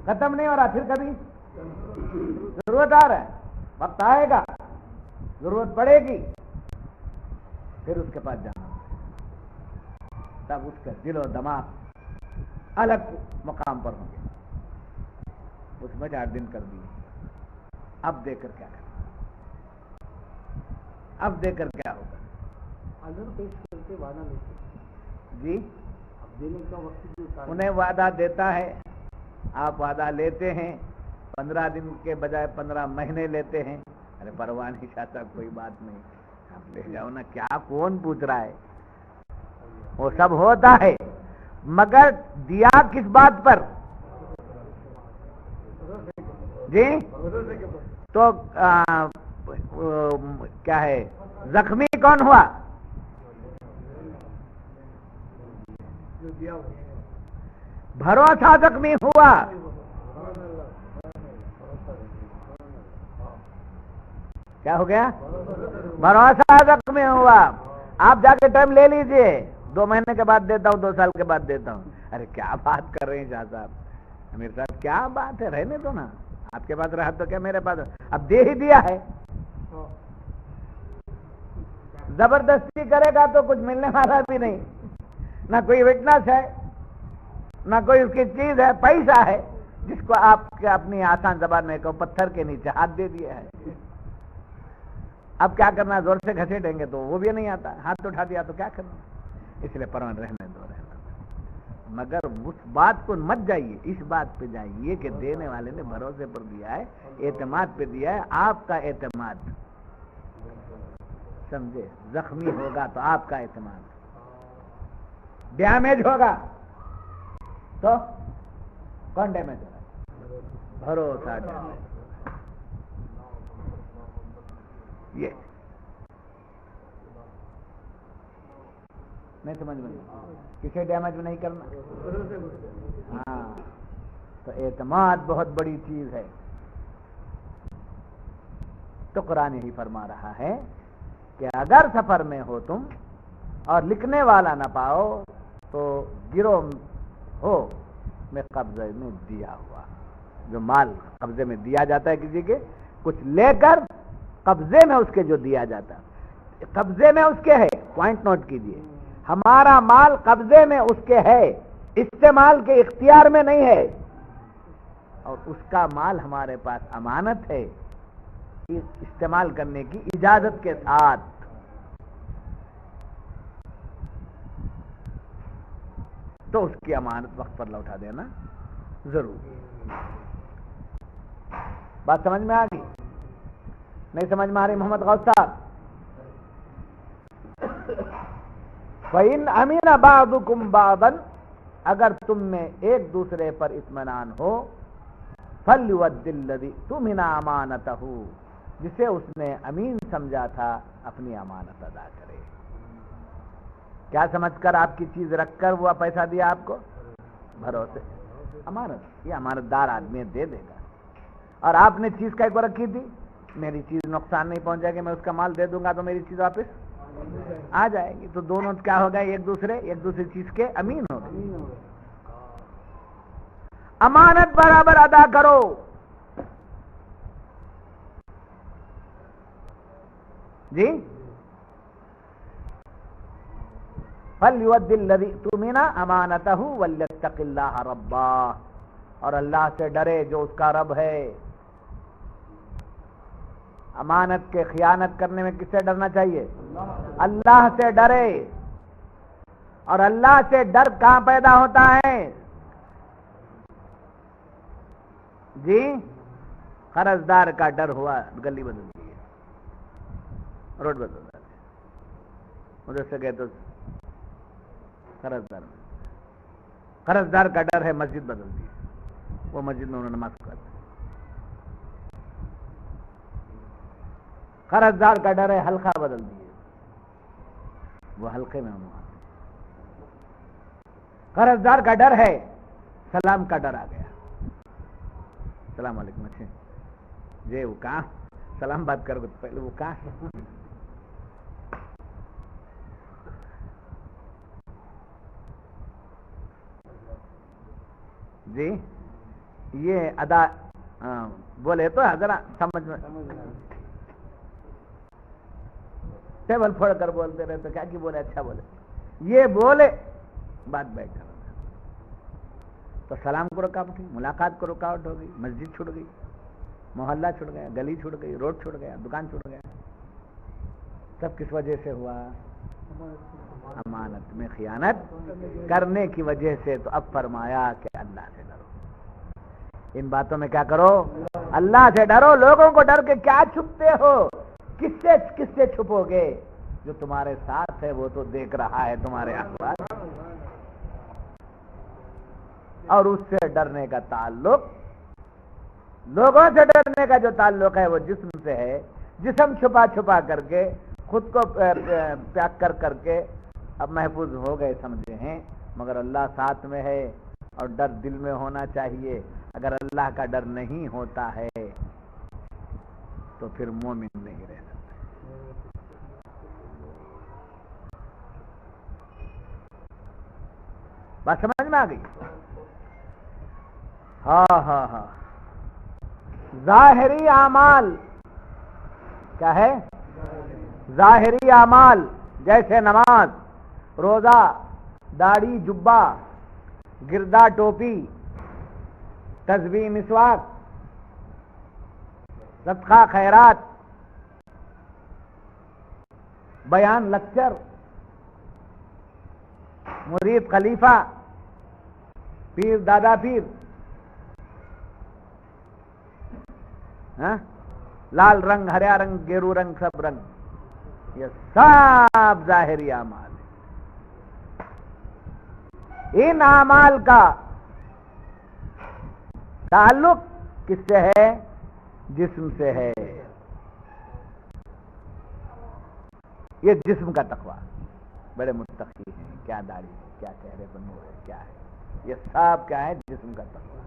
ختم نہیں ہو رہا، پھر کبھی ضرورت آ رہا ہے، وقت آئے گا، ضرورت پڑے گی، پھر اس کے پاس جانا، تب اس کا دل و دماغ الگ مقام پر ہوں گے، اس میں 4 دن کر دیے، اب دے کر کیا کریں، اب دے کر کیا ہوگا؟ اگر پیش کرتے وعدہ لیتے جی اب دینے کا وقت انہیں وعدہ دیتا ہے، آپ وعدہ لیتے ہیں، 15 دن کے بجائے 15 مہینے لیتے ہیں، ارے پرواہ نہیں شاہ صاحب، کوئی بات نہیں، آپ لے جاؤ نا، کیا کون پوچھ رہا ہے، وہ سب ہوتا ہے، مگر دیا کس بات پر؟ جی تو کیا ہے، زخمی کون ہوا؟ بھروسہ زخمی ہوا. کیا ہو گیا؟ بھروسہ زخمی ہوا. آپ جا کے ٹائم لے لیجئے، 2 مہینے کے بعد دیتا ہوں، 2 سال کے بعد دیتا ہوں. ارے کیا بات کر رہے ہیں شاہ صاحب، امیر صاحب کیا بات ہے، رہنے دو نا، آپ کے پاس رہا تو کیا میرے پاس، اب دے ہی دیا ہے. زبردستی کرے گا تو کچھ ملنے والا بھی نہیں، نہ کوئی وٹنس ہے، نہ کوئی اس کی چیز ہے، پیسہ ہے جس کو آپ کے اپنی آسان زبان میں کہو پتھر کے نیچے ہاتھ دے دیا ہے. اب کیا کرنا، زور سے گھسیٹیں گے تو وہ بھی نہیں آتا، ہاتھ اٹھا دیا تو کیا کرنا. اس لیے پرون رہنے دو. مگر اس بات کو مت جائیے، اس بات پہ جائیے کہ دینے والے نے بھروسے پر دیا ہے، اعتماد پہ دیا ہے. آپ کا اعتماد سمجھے زخمی ہوگا تو آپ کا اعتماد ڈیمیج ہوگا تو کون ڈیمیج ہوگا؟ بھروسہ ڈیمیج. یہ نہیں سمجھ میں، کسی ڈیمیج نہیں کرنا. ہاں تو اعتماد بہت بڑی چیز ہے. تو قرآن ہی فرما رہا ہے کہ اگر سفر میں ہو تم اور لکھنے والا نہ پاؤ تو گرو ہو میں قبضے میں دیا ہوا. جو مال قبضے میں دیا جاتا ہے کسی کے، کچھ لے کر قبضے میں اس کے جو دیا جاتا ہے، قبضے میں اس کے ہے. پوائنٹ نوٹ کیجئے، ہمارا مال قبضے میں اس کے ہے، استعمال کے اختیار میں نہیں ہے، اور اس کا مال ہمارے پاس امانت ہے استعمال کرنے کی اجازت کے ساتھ. تو اس کی امانت وقت پر لوٹا دینا ضروری. بات سمجھ میں آ گئی؟ نہیں سمجھ میں آ رہی محمد غوث صاحب؟ فَإِنْ أَمِنَ بَعْضُكُمْ بَعْضًا، اگر تم میں ایک دوسرے پر اطمینان ہو، فَلْيُؤَدِّ الَّذِي اؤْتُمِنَ أَمَانَتَهُ، جسے اس نے امین سمجھا تھا اپنی امانت ادا کرے. کیا سمجھ کر آپ کی چیز رکھ کر وہ پیسہ دیا آپ کو؟ بھروسے، امانت. یہ امانت دار آدمی دے دے گا. اور آپ نے چیز کا ایک بار رکھی تھی، میری چیز نقصان نہیں پہنچے گی، میں اس کا مال دے دوں گا تو میری چیز واپس آ جائے گی. تو دونوں کیا ہو گئے، ایک دوسری چیز کے امین ہو گئے. امانت برابر ادا کرو. جی فَلْيُؤَدِّ الَّذِي اؤْتُمِنَ أَمَانَتَهُ وَلْيَتَّقِ اللَّهَ رَبَّهُ، اور اللہ سے ڈرے جو اس کا رب ہے. امانت کے خیانت کرنے میں کس سے ڈرنا چاہیے؟ اللہ سے ڈرے. اور اللہ سے ڈر کہاں پیدا ہوتا ہے؟ جی قرضدار کا ڈر ہوا، گلی بدل دی ہے، روڈ بدل دی، ادھر سے گئے تو قرضدار کا ڈر ہے، مسجد بدل دی، وہ مسجد میں انہوں نے نماز پڑھ. قرضدار کا ڈر ہے، حلقہ بدل دیے، وہ حلقے میں انہوں. قرضدار کا ڈر ہے، سلام کا ڈر آ گیا. السلام علیکم. اچھے جی وہ کہاں سلام بات کرو پہلے، وہ کہاں جی یہ ادا بولے تو ذرا سمجھ میں، ٹیبل پھوڑ کر بولتے رہے تو کیا کہ بولے اچھا بولے، یہ بولے بات بیٹھ کر تو سلام کو رکاوٹ ہوئی، ملاقات کو رکاوٹ ہو گئی، مسجد چھوٹ گئی، محلہ چھوٹ گیا، گلی چھوٹ گئی، روڈ چھوٹ گیا، دکان چھوٹ گیا. سب کس وجہ سے ہوا؟ امانت میں خیانت کرنے کی وجہ سے. تو اب فرمایا کہ اللہ سے ڈرو. ان باتوں میں کیا کرو؟ اللہ سے ڈرو. لوگوں کو ڈر کے کیا چھپتے ہو؟ کس سے چھپو گے؟ جو تمہارے ساتھ ہے وہ تو دیکھ رہا ہے تمہارے احوال. اور اس سے ڈرنے کا تعلق، لوگوں سے ڈرنے کا جو تعلق ہے وہ جسم سے ہے. جسم چھپا چھپا کر کے خود کو پیک کر کے اب محفوظ ہو گئے سمجھے ہیں، مگر اللہ ساتھ میں ہے اور ڈر دل میں ہونا چاہیے. اگر اللہ کا ڈر نہیں ہوتا ہے تو پھر مومن نہیں رہ سکتا. بات سمجھ میں آ گئی؟ ہاں. ظاہری اعمال کیا ہے؟ ظاہری اعمال جیسے نماز، روزہ، داڑھی، جبہ، گردہ، ٹوپی، تسبیح، مسواک، صدقہ، خیرات، بیان، لیکچر، مرید، خلیفہ، پیر، دادا پیر، لال رنگ، ہرا رنگ، گیرو رنگ، سب رنگ، یہ سب ظاہری اعمال ہیں. ان اعمال کا تعلق کس سے ہے؟ جسم سے ہے. یہ جسم کا تقویٰ. بڑے متقی ہیں، کیا داڑھی ہے، کیا چہرے پر نور ہے، کیا ہے، یہ سب کیا ہے؟ جسم کا تقویٰ.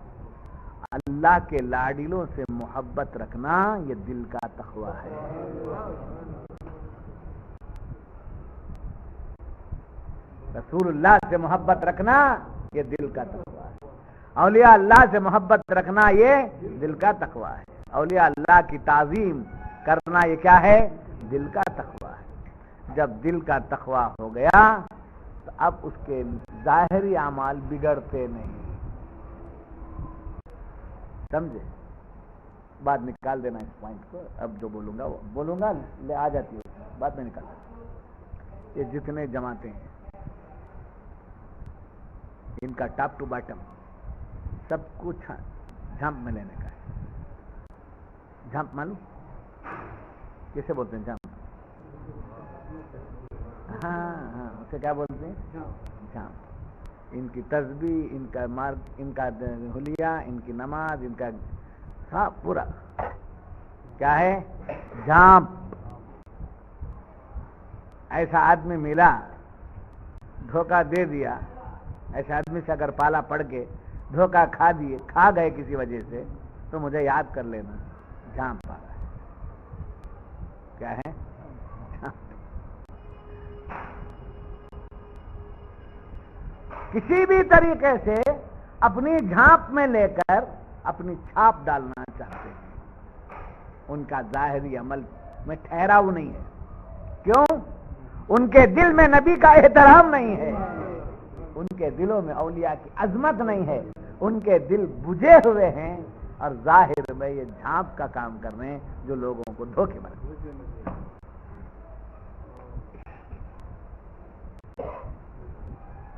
اللہ کے لاڈلوں سے محبت رکھنا یہ دل کا تقویٰ ہے. رسول اللہ سے محبت رکھنا یہ دل کا تقویٰ ہے. اولیاء اللہ سے محبت رکھنا یہ دل کا تقویٰ ہے. اولیاء اللہ کی تعظیم کرنا یہ کیا ہے؟ دل کا تقویٰ ہے. جب دل کا تقویٰ ہو گیا تو اب اس کے ظاہری اعمال بگڑتے نہیں. سمجھے؟ بات نکال دینا اس پوائنٹ کو. اب جو بولوں گا وہ بولوں گا، لے آ جاتی ہے بات میں نکال دیتا. یہ جتنے جماعتیں ہیں ان کا ٹاپ ٹو باٹم سب کچھ جھمپ میں لینے کا ہے. جھمپ معلوم کیسے بولتے ہیں؟ جھمپ. ہاں اسے کیا بولتے ہیں؟ جھمپ. ان کی تسبیح، ان کا مارک، ان کا حلیہ، ان کی نماز، ان کا سب پورا کیا ہے؟ جھمپ. ایسا آدمی ملا دھوکہ دے دیا، ایسے آدمی سے اگر پالا پڑ کے دھوکہ کھا گئے کسی وجہ سے تو مجھے یاد کر لینا، جھانپ پا رہا ہے. کیا ہے؟ کسی بھی طریقے سے اپنی جھانپ میں لے کر اپنی چھاپ ڈالنا چاہتے ہیں. ان کا ظاہری عمل میں ٹھہراؤ نہیں ہے. کیوں؟ ان کے دل میں نبی کا احترام نہیں ہے، ان کے دلوں میں اولیاء کی عظمت نہیں ہے. ان کے دل بجھے ہوئے ہیں اور ظاہر میں یہ جھانپ کا کام کر رہے ہیں جو لوگوں کو دھوکے میں رکھتے ہیں.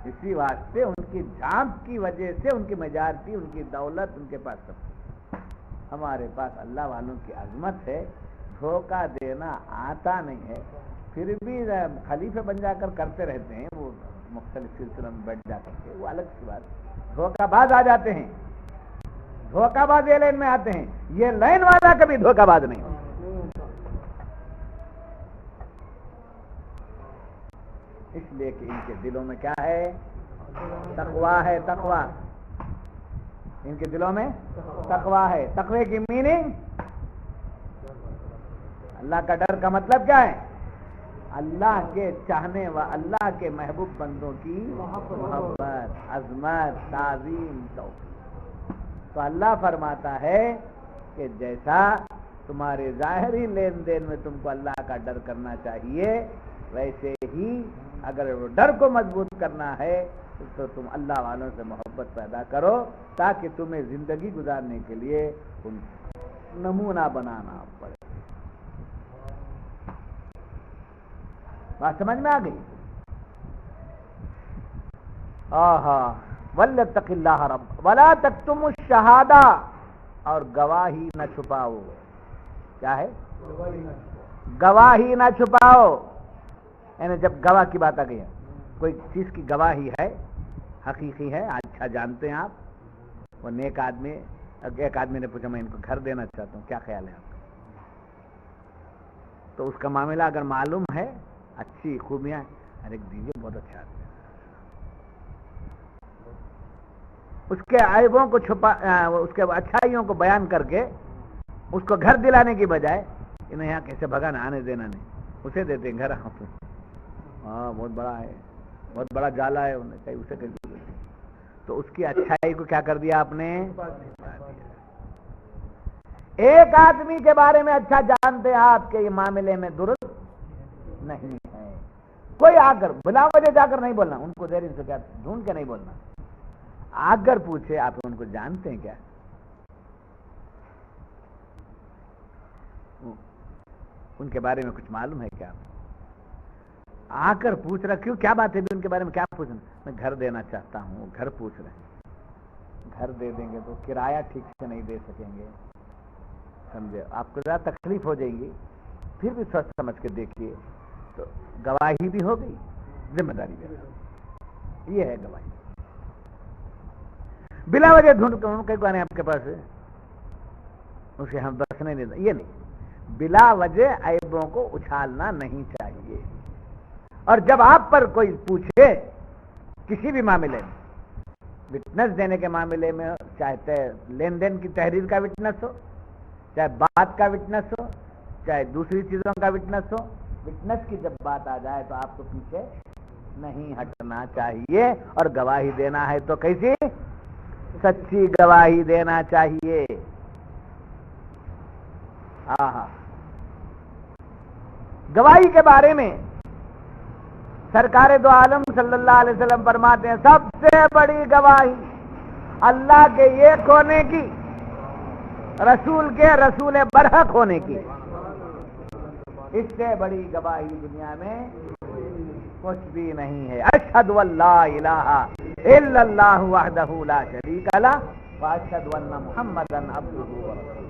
اسی واسطے ان کی جھانپ کی وجہ سے ان کی میجارٹی، ان کی دولت ان کے پاس سب. ہمارے پاس اللہ والوں کی عظمت ہے، دھوکہ دینا آتا نہیں ہے، پھر بھی خلیفے بن جا کر کرتے رہتے ہیں. وہ مختلف سلسلوں میں بیٹھ جا کر کے وہ الگ سی بات. دھوکہ باز آ جاتے ہیں، دھوکہ باز یہ لائن میں آتے ہیں. یہ لائن والا کبھی دھوکہ باز نہیں ہوتا. اس لیے کہ ان کے دلوں میں کیا ہے؟ تقویٰ ہے. تقویٰ ان کے دلوں میں تقویٰ ہے. تقوی کی میننگ اللہ کا ڈر کا مطلب کیا ہے؟ اللہ کے چاہنے و اللہ کے محبوب بندوں کی محبت، عظمت، تعظیم، توقیر. تو اللہ فرماتا ہے کہ جیسا تمہارے ظاہری لین دین میں تم کو اللہ کا ڈر کرنا چاہیے، ویسے ہی اگر وہ ڈر کو مضبوط کرنا ہے تو تم اللہ والوں سے محبت پیدا کرو تاکہ تمہیں زندگی گزارنے کے لیے ان نمونہ بنانا پڑے. بات سمجھ میں آ گئی؟ وَلْيَتَّقِ اللَّهَ رَبَّ وَلَا تَكْتُمُوا الشَّهَادَةَ، اور گواہی نہ چھپاؤ. کیا ہے؟ گواہی نہ چھپاؤ. یعنی جب گواہ کی بات آ گئی ہے، کوئی چیز کی گواہی ہے، حقیقی ہے، اچھا جانتے ہیں آپ، وہ نیک آدمی، ایک آدمی نے پوچھا میں ان کو گھر دینا چاہتا ہوں، کیا خیال ہے آپ کا؟ تو اس کا معاملہ اگر معلوم ہے، اچھی خوبیاں، ارے دیجیے، بہت اچھا آدمی ہے، اس کے عیبوں کو اس کے اچھائیوں کو بیان کر کے اس کو گھر دلانے کی بجائے انہیں یہاں کیسے بھگانا، آنے دینا نہیں، اسے دیتے ہیں گھر. ہاں بہت بڑا ہے، بہت بڑا جالا ہے، انہیں کہیں اسے کیسے دیتے. تو اس کی اچھائی کو کیا کر دیا آپ نے؟ ایک آدمی کے بارے میں اچھا جانتے ہیں آپ کے یہ معاملے میں درست نہیں ہے. کوئی آ کر بلا وجہ جا کر نہیں بولنا، ان کو دیر سے کیا ڈھونڈ کے نہیں بولنا. آ کر پوچھے آپ ان کو جانتے ہیں کیا، ان کے بارے میں کچھ معلوم ہے کیا؟ آ کر پوچھ رہا، کیوں، کیا بات ہے بھی ان کے بارے میں، کیا پوچھنا؟ میں گھر دینا چاہتا ہوں، گھر پوچھ رہے ہیں. گھر دے دیں گے تو کرایہ ٹھیک سے نہیں دے سکیں گے، سمجھے، آپ کو زیادہ تکلیف ہو جائے گی. پھر بھی سوچ سمجھ کے دیکھیے، تو گواہی بھی ہو گئی، ذمہ داری بھی ہو گئی. یہ ہے گواہی. بلا وجہ ڈھونڈ کر کہنے آپ کے پاس اسے ہم بسنے نہیں دیں، یہ نہیں. بلا وجہ عیبوں کو اچھالنا نہیں چاہیے. اور جب آپ پر کوئی پوچھے کسی بھی معاملے میں، وٹنس دینے کے معاملے میں، چاہے لین دین کی تحریر کا وٹنس ہو، چاہے بات کا وٹنس ہو، چاہے دوسری چیزوں کا وٹنس ہو، وٹنس کی جب بات آ جائے تو آپ کو پیچھے نہیں ہٹنا چاہیے. اور گواہی دینا ہے تو کیسی؟ سچی گواہی دینا چاہیے. گواہی کے بارے میں سرکار دو عالم صلی اللہ علیہ وسلم فرماتے ہیں، سب سے بڑی گواہی اللہ کے ایک ہونے کی، رسول کے رسول برحق ہونے کی، اس سے بڑی گواہی دنیا میں کچھ بھی نہیں ہے. اشہد ان لا الہ الا اللہ وحدہ لا شریک لہ واشہد ان محمدا عبدہ ورسولہ.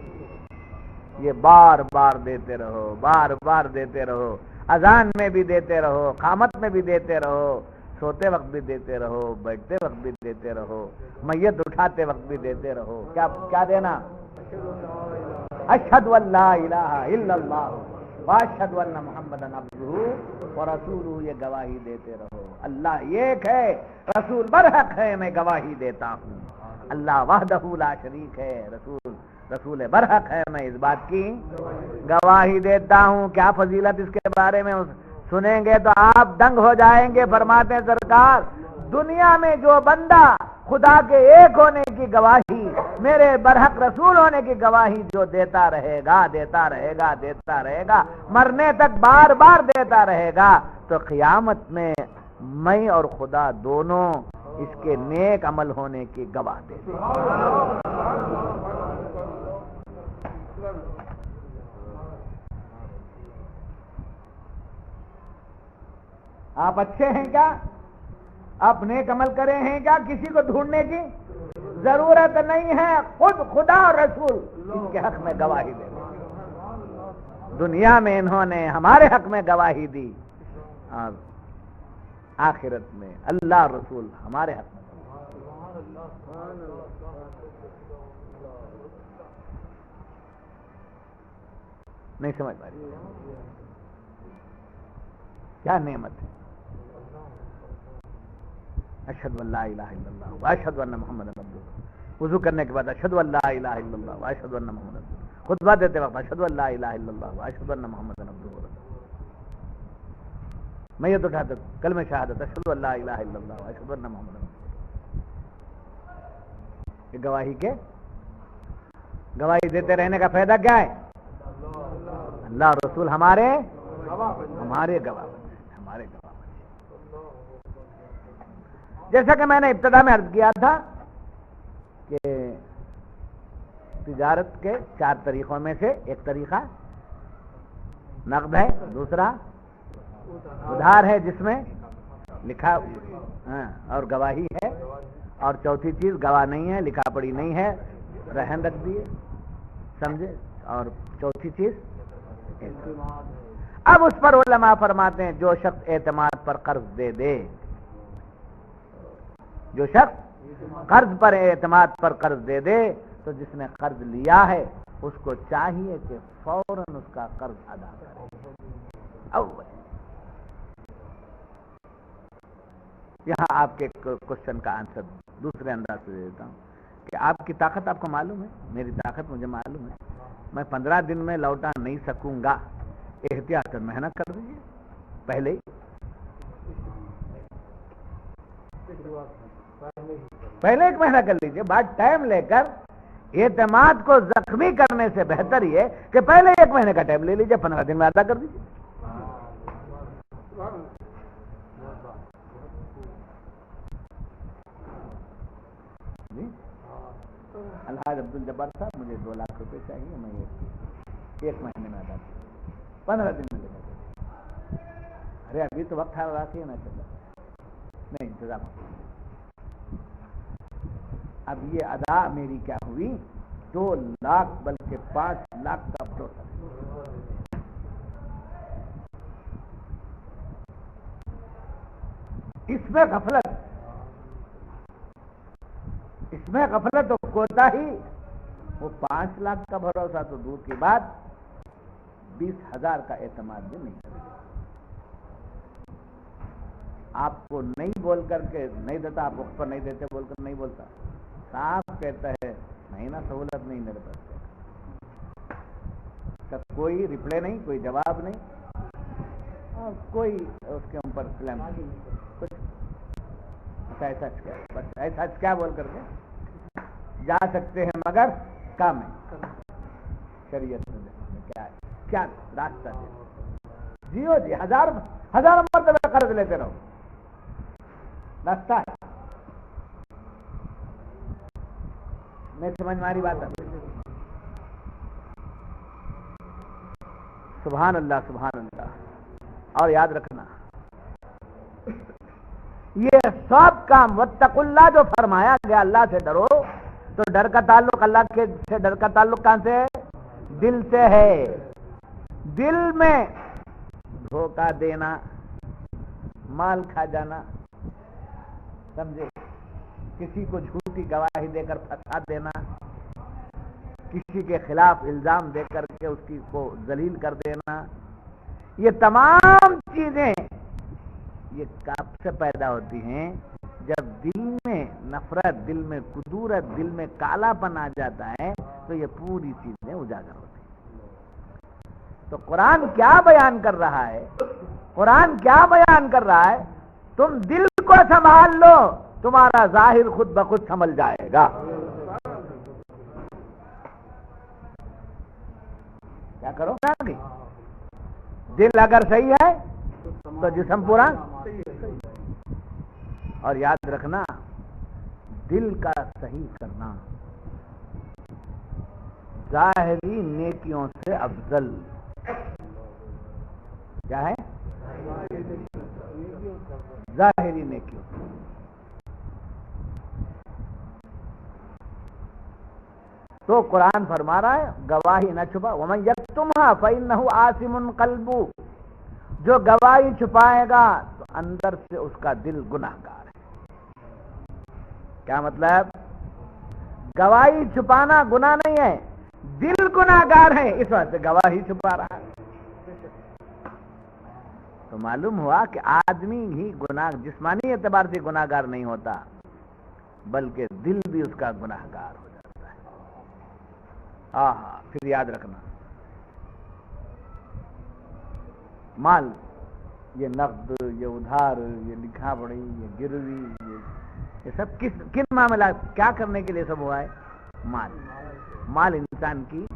یہ بار بار دیتے رہو، بار بار دیتے رہو. اذان میں بھی دیتے رہو، قامت میں بھی دیتے رہو، سوتے وقت بھی دیتے رہو، بیٹھتے وقت بھی دیتے رہو، میت اٹھاتے وقت بھی دیتے رہو. کیا دینا؟ اشہد ان لا الہ الا اللہ واشہد ان محمدا عبدہ ورسولہ. یہ گواہی دیتے رہو. اللہ ایک ہے، رسول برحق ہے، میں گواہی دیتا ہوں. اللہ وحدہ لا شریک ہے، رسول برحق ہے، میں اس بات کی گواہی دیتا ہوں. کیا فضیلت اس کے بارے میں سنیں گے تو آپ دنگ ہو جائیں گے. فرماتے ہیں سرکار، دنیا میں جو بندہ خدا کے ایک ہونے کی گواہی، میرے برحق رسول ہونے کی گواہی جو دیتا رہے گا، دیتا رہے گا، دیتا رہے گا، مرنے تک بار بار دیتا رہے گا، تو قیامت میں میں اور خدا دونوں اس کے نیک عمل ہونے کی گواہ دے دیں. آپ اچھے ہیں کیا؟ آپ نیک عمل کرے ہیں کیا؟ کسی کو ڈھونڈنے کی ضرورت نہیں ہے. خود خدا اور رسول اس کے حق میں گواہی دے دیں. دنیا میں انہوں نے ہمارے حق میں گواہی دی، اور آخرت میں اللہ رسول ہمارے حق میں. نہیں سمجھ پا رہی کیا نعمت ہے. اشہد ان لا الہ الا اللہ واشہد ان محمد عبدہ. وضو کرنے کے بعد اشہد ان لا الہ الا اللہ واشہد ان محمد عبدہ. خطبہ دیتے وقت اشہد ان لا الہ الا اللہ واشہد ان محمد عبدہ. میت اٹھاتے کلمہ شہادت اشہد ان لا الہ الا اللہ واشہد ان محمد عبدہ. یہ گواہی دیتے رہنے کا فائدہ کیا ہے؟ اللہ رسول ہمارے گواہ. جیسا کہ میں نے ابتدا میں عرض کیا تھا کہ تجارت کے 4 طریقوں میں سے ایک طریقہ نقد ہے، دوسرا ادھار ہے جس میں لکھا اور گواہی ہے، اور چوتھی چیز گواہ نہیں ہے، لکھا پڑھی نہیں ہے، رہن رکھ دیے، سمجھے، اور چوتھی چیز اعتماد. اب اس پر علماء فرماتے ہیں جو شخص اعتماد پر قرض دے دے، جو شخص قرض پر اعتماد پر قرض دے دے تو جس نے قرض لیا ہے اس کو چاہیے کہ فوراً اس کا قرض ادا کرے. اول یہاں آپ کے کوشچن کا آنسر دوسرے انداز سے دیتا ہوں کہ آپ کی طاقت آپ کو معلوم ہے, میری طاقت مجھے معلوم ہے. میں 15 دن میں لوٹا نہیں سکوں گا, احتیاط محنت کر دیجیے پہلے ہی, پہلے 1 مہینہ کر لیجیے. بعد ٹائم لے کر اعتماد کو زخمی کرنے سے بہتر یہ کہ پہلے 1 مہینے کا ٹائم لے لیجیے, 15 دن میں ادا کر دیجیے. الحاج عبد الجبار صاحب مجھے 2 لاکھ روپے چاہیے, میں 1 مہینے میں ادا کروں, 15 دن میں لے کر. ارے ابھی تو وقت ہے, راکی ہے نا, چل نہیں انتظام. اب یہ ادا میری کیا ہوئی, 2 لاکھ بلکہ 5 لاکھ کا بھروسہ. اس میں غفلت و کوتاہی. وہ 5 لاکھ کا بھروسہ تو دور کی بات, 20,000 کا اعتماد بھی نہیں کرتا. آپ کو نہیں بول کر کے نہیں دیتا, آپ وقت پر نہیں دیتے بول کر نہیں بولتا, صاف کہتا ہے مہینہ سہولت نہیں میرے پاس. تب کوئی ریپلائی نہیں, کوئی جواب نہیں, اور کوئی اس کے اوپر کلیم کچھ ایسا کیا, بس ایسا کیا بول کر کے جا سکتے ہیں مگر کام ہے. شریعت میں کیا راستہ دے جیو جی, ہزار مرتبہ قرض لیتے رہو, راستہ ہے. میں سمجھ ماری بات ہے. سبحان اللہ سبحان اللہ. اور یاد رکھنا یہ سب کام واتقوا اللہ جو فرمایا گیا, اللہ سے ڈرو, تو ڈر کا تعلق اللہ کے سے, ڈر کا تعلق کہاں سے ہے, دل سے ہے. دل میں دھوکہ دینا, مال کھا جانا, سمجھے, کسی کو جھوٹی گواہی دے کر پھنسا دینا, کسی کے خلاف الزام دے کر کے اس کی کو ذلیل کر دینا, یہ تمام چیزیں یہ کب سے پیدا ہوتی ہیں, جب دل میں نفرت, دل میں کدورت, دل میں کالا پن آ جاتا ہے تو یہ پوری چیزیں اجاگر ہوتی ہیں. تو قرآن کیا بیان کر رہا ہے, قرآن کیا بیان کر رہا ہے, تم دل کو سنبھال لو, تمہارا ظاہر خود بخود سنبھل جائے گا. کیا کرو, دل اگر صحیح ہے تو جسم پورا. اور یاد رکھنا دل کا صحیح کرنا ظاہری نیکیوں سے افضل. کیا ہے, ظاہری نیکیوں. تو قرآن فرما رہا ہے گواہی نہ چھپا, ومن یکتمھا فإنہ آثم قلبہ, جو گواہی چھپائے گا تو اندر سے اس کا دل گناہگار ہے. کیا مطلب, گواہی چھپانا گناہ نہیں ہے, دل گناہگار ہے, اس وجہ سے گواہی چھپا رہا ہے. تو معلوم ہوا کہ آدمی ہی گناہ جسمانی اعتبار سے گناہگار نہیں ہوتا, بلکہ دل بھی اس کا گناہگار ہو جاتا ہے. ہاں پھر یاد رکھنا مال, یہ نقد, یہ ادھار, یہ لکھا پڑھی, یہ گروی, یہ سب کن معاملات کیا کرنے کے لیے سب ہوا ہے, مال. مال انسان کی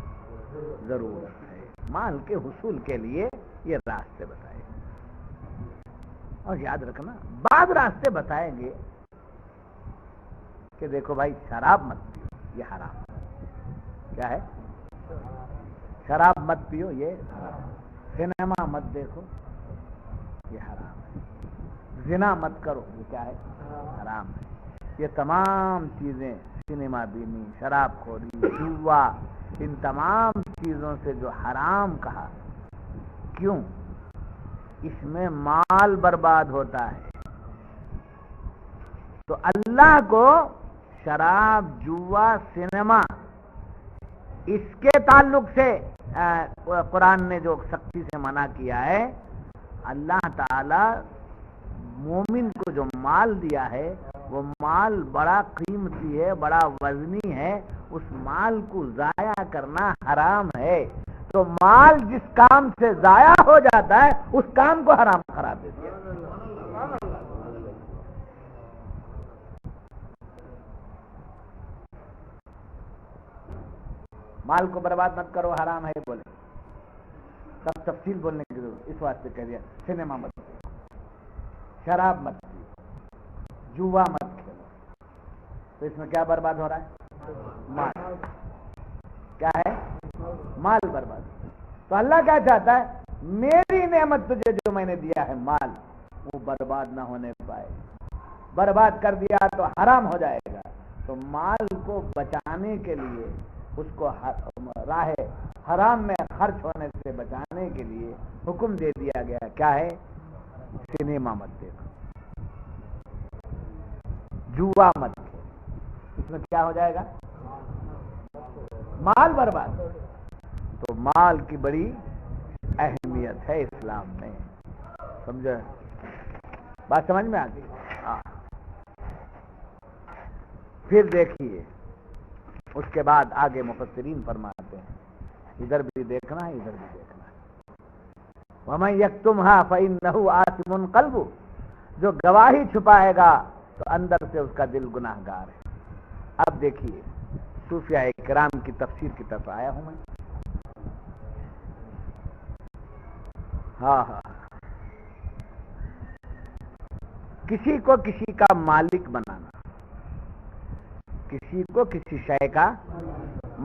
ضرورت ہے, مال کے حصول کے لیے یہ راستے بتائے. اور یاد رکھنا بعض راستے بتائیں گے کہ دیکھو بھائی شراب مت پیو, یہ حرام. کیا ہے, شراب مت پیو, یہ حرام. سنیما مت دیکھو, یہ حرام ہے. زنا مت کرو, یہ کیا ہے, حرام ہے. یہ تمام چیزیں, سنیما بینی, شراب خوری, جوا, ان تمام چیزوں سے جو حرام کہا, کیوں, اس میں مال برباد ہوتا ہے. تو اللہ کو شراب، جوا، سینما، اس کے تعلق سے قرآن نے جو سختی سے منع کیا ہے. اللہ تعالی مومن کو جو مال دیا ہے وہ مال بڑا قیمتی ہے، بڑا وزنی ہے، اس مال کو ضائع کرنا حرام ہے. تو مال جس کام سے ضائع ہو جاتا ہے اس کام کو حرام قرار دے دیا. مال کو برباد مت کرو، حرام ہے بولے، تب تفصیل بولنے کی ضرورت، اس واسطے کہہ دیا سینما مت کھیلو، شراب مت پیو، جوا مت کھیلو. تو اس میں کیا برباد ہو رہا ہے؟ مال. کیا ہے؟ مال برباد. تو اللہ کیا چاہتا ہے؟ میری نعمت تجھے جو میں نے دیا ہے مال، وہ برباد نہ ہونے پائے. برباد کر دیا تو حرام ہو جائے گا. تو مال کو بچانے کے لیے، اس کو راہ حرام میں خرچ ہونے سے بچانے کے لیے حکم دے دیا گیا. کیا ہے؟ سینما مت دیکھو، جوا مت کھیلو. اس میں کیا ہو جائے گا؟ مال برباد. تو مال کی بڑی اہمیت ہے اسلام میں. سمجھے؟ بات سمجھ میں آ گئی؟ پھر دیکھیے اس کے بعد آگے مفسرین فرماتے ہیں، ادھر بھی دیکھنا ہے، ادھر بھی دیکھنا ہے. وَمَن يَكْتُمْهَا فَإِنَّهُ آثِمٌ قَلْبُهُ، جو گواہی چھپائے گا تو اندر سے اس کا دل گناہ گار ہے. اب دیکھیے صوفیاء کرام کی تفسیر کی طرف آیا ہوں میں. ہاں کسی کو کسی کا مالک بنانا، کسی کو کسی شے کا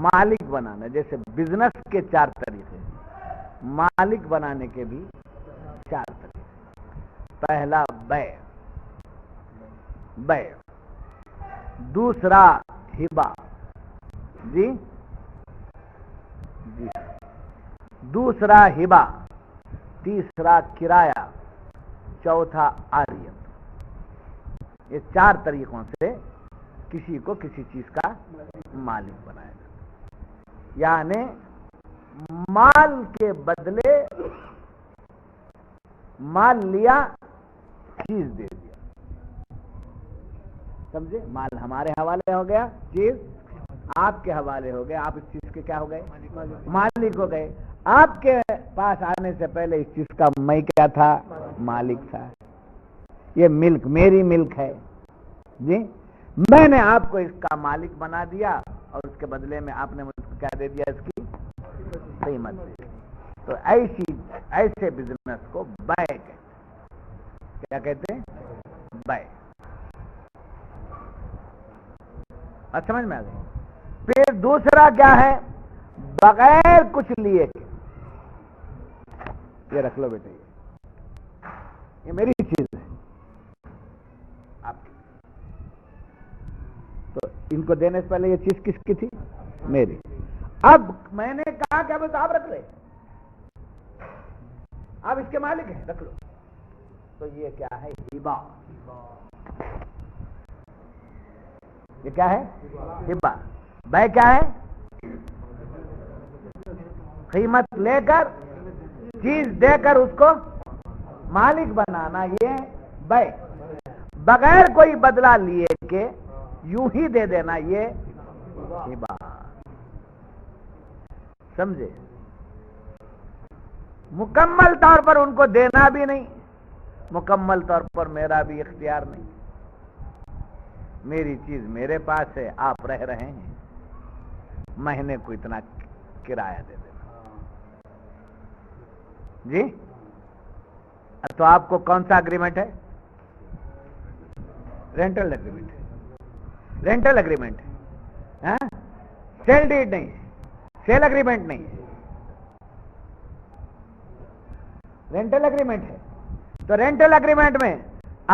مالک بنانا. جیسے بزنس کے 4 طریقے، مالک بنانے کے بھی 4 طریقے. پہلا بیع، دوسرا ہبہ، جی دوسرا ہبہ، تیسرا کرایہ، چوتھا عاریت. یہ 4 طریقوں سے کسی کو کسی چیز کا مالک بنایا جاتا. یعنی مال کے بدلے مال لیا، چیز دے دیا. سمجھے؟ مال ہمارے حوالے ہو گیا، چیز آپ کے حوالے ہو گیا. آپ اس چیز کے کیا ہو گئے؟ مالک ہو گئے. آپ کے پاس آنے سے پہلے اس چیز کا میں کیا تھا؟ مالک تھا. یہ ملک میری ملک ہے جی. میں نے آپ کو اس کا مالک بنا دیا اور اس کے بدلے میں آپ نے مجھ کو کیا دے دیا؟ اس کی قیمت دے دی. تو ایسے بزنس کو بیع کہتے ہیں. کیا کہتے ہیں؟ بیع. بات سمجھ میں آ گئی؟ پھر دوسرا کیا ہے؟ بغیر کچھ لیے. یہ رکھ لو بیٹے، یہ میری چیز ہے آپ کی. تو ان کو دینے سے پہلے یہ چیز کس کی تھی؟ میری. اب میں نے کہا کہ اب آپ رکھ لے، آپ اس کے مالک ہیں، رکھ لو. تو یہ کیا ہے؟ ہبہ. یہ کیا ہے؟ ہبہ. بیع کیا ہے؟ قیمت لے کر، چیز دے کر اس کو مالک بنانا، یہ بیع. بغیر کوئی بدلہ لیے کہ یوں ہی دے دینا، یہ ہبہ. سمجھے؟ مکمل طور پر ان کو دینا بھی نہیں، مکمل طور پر میرا بھی اختیار نہیں. میری چیز میرے پاس ہے، آپ رہ رہے ہیں، مہینے کو اتنا کرایہ دے دینا جی. تو آپ کو کون سا اگریمنٹ ہے؟ رینٹل اگریمنٹ ہے. رینٹل اگریمنٹ ہے، سیل ڈیڈ نہیں، سیل اگریمنٹ نہیں، رینٹل اگریمنٹ ہے. تو رینٹل اگریمنٹ میں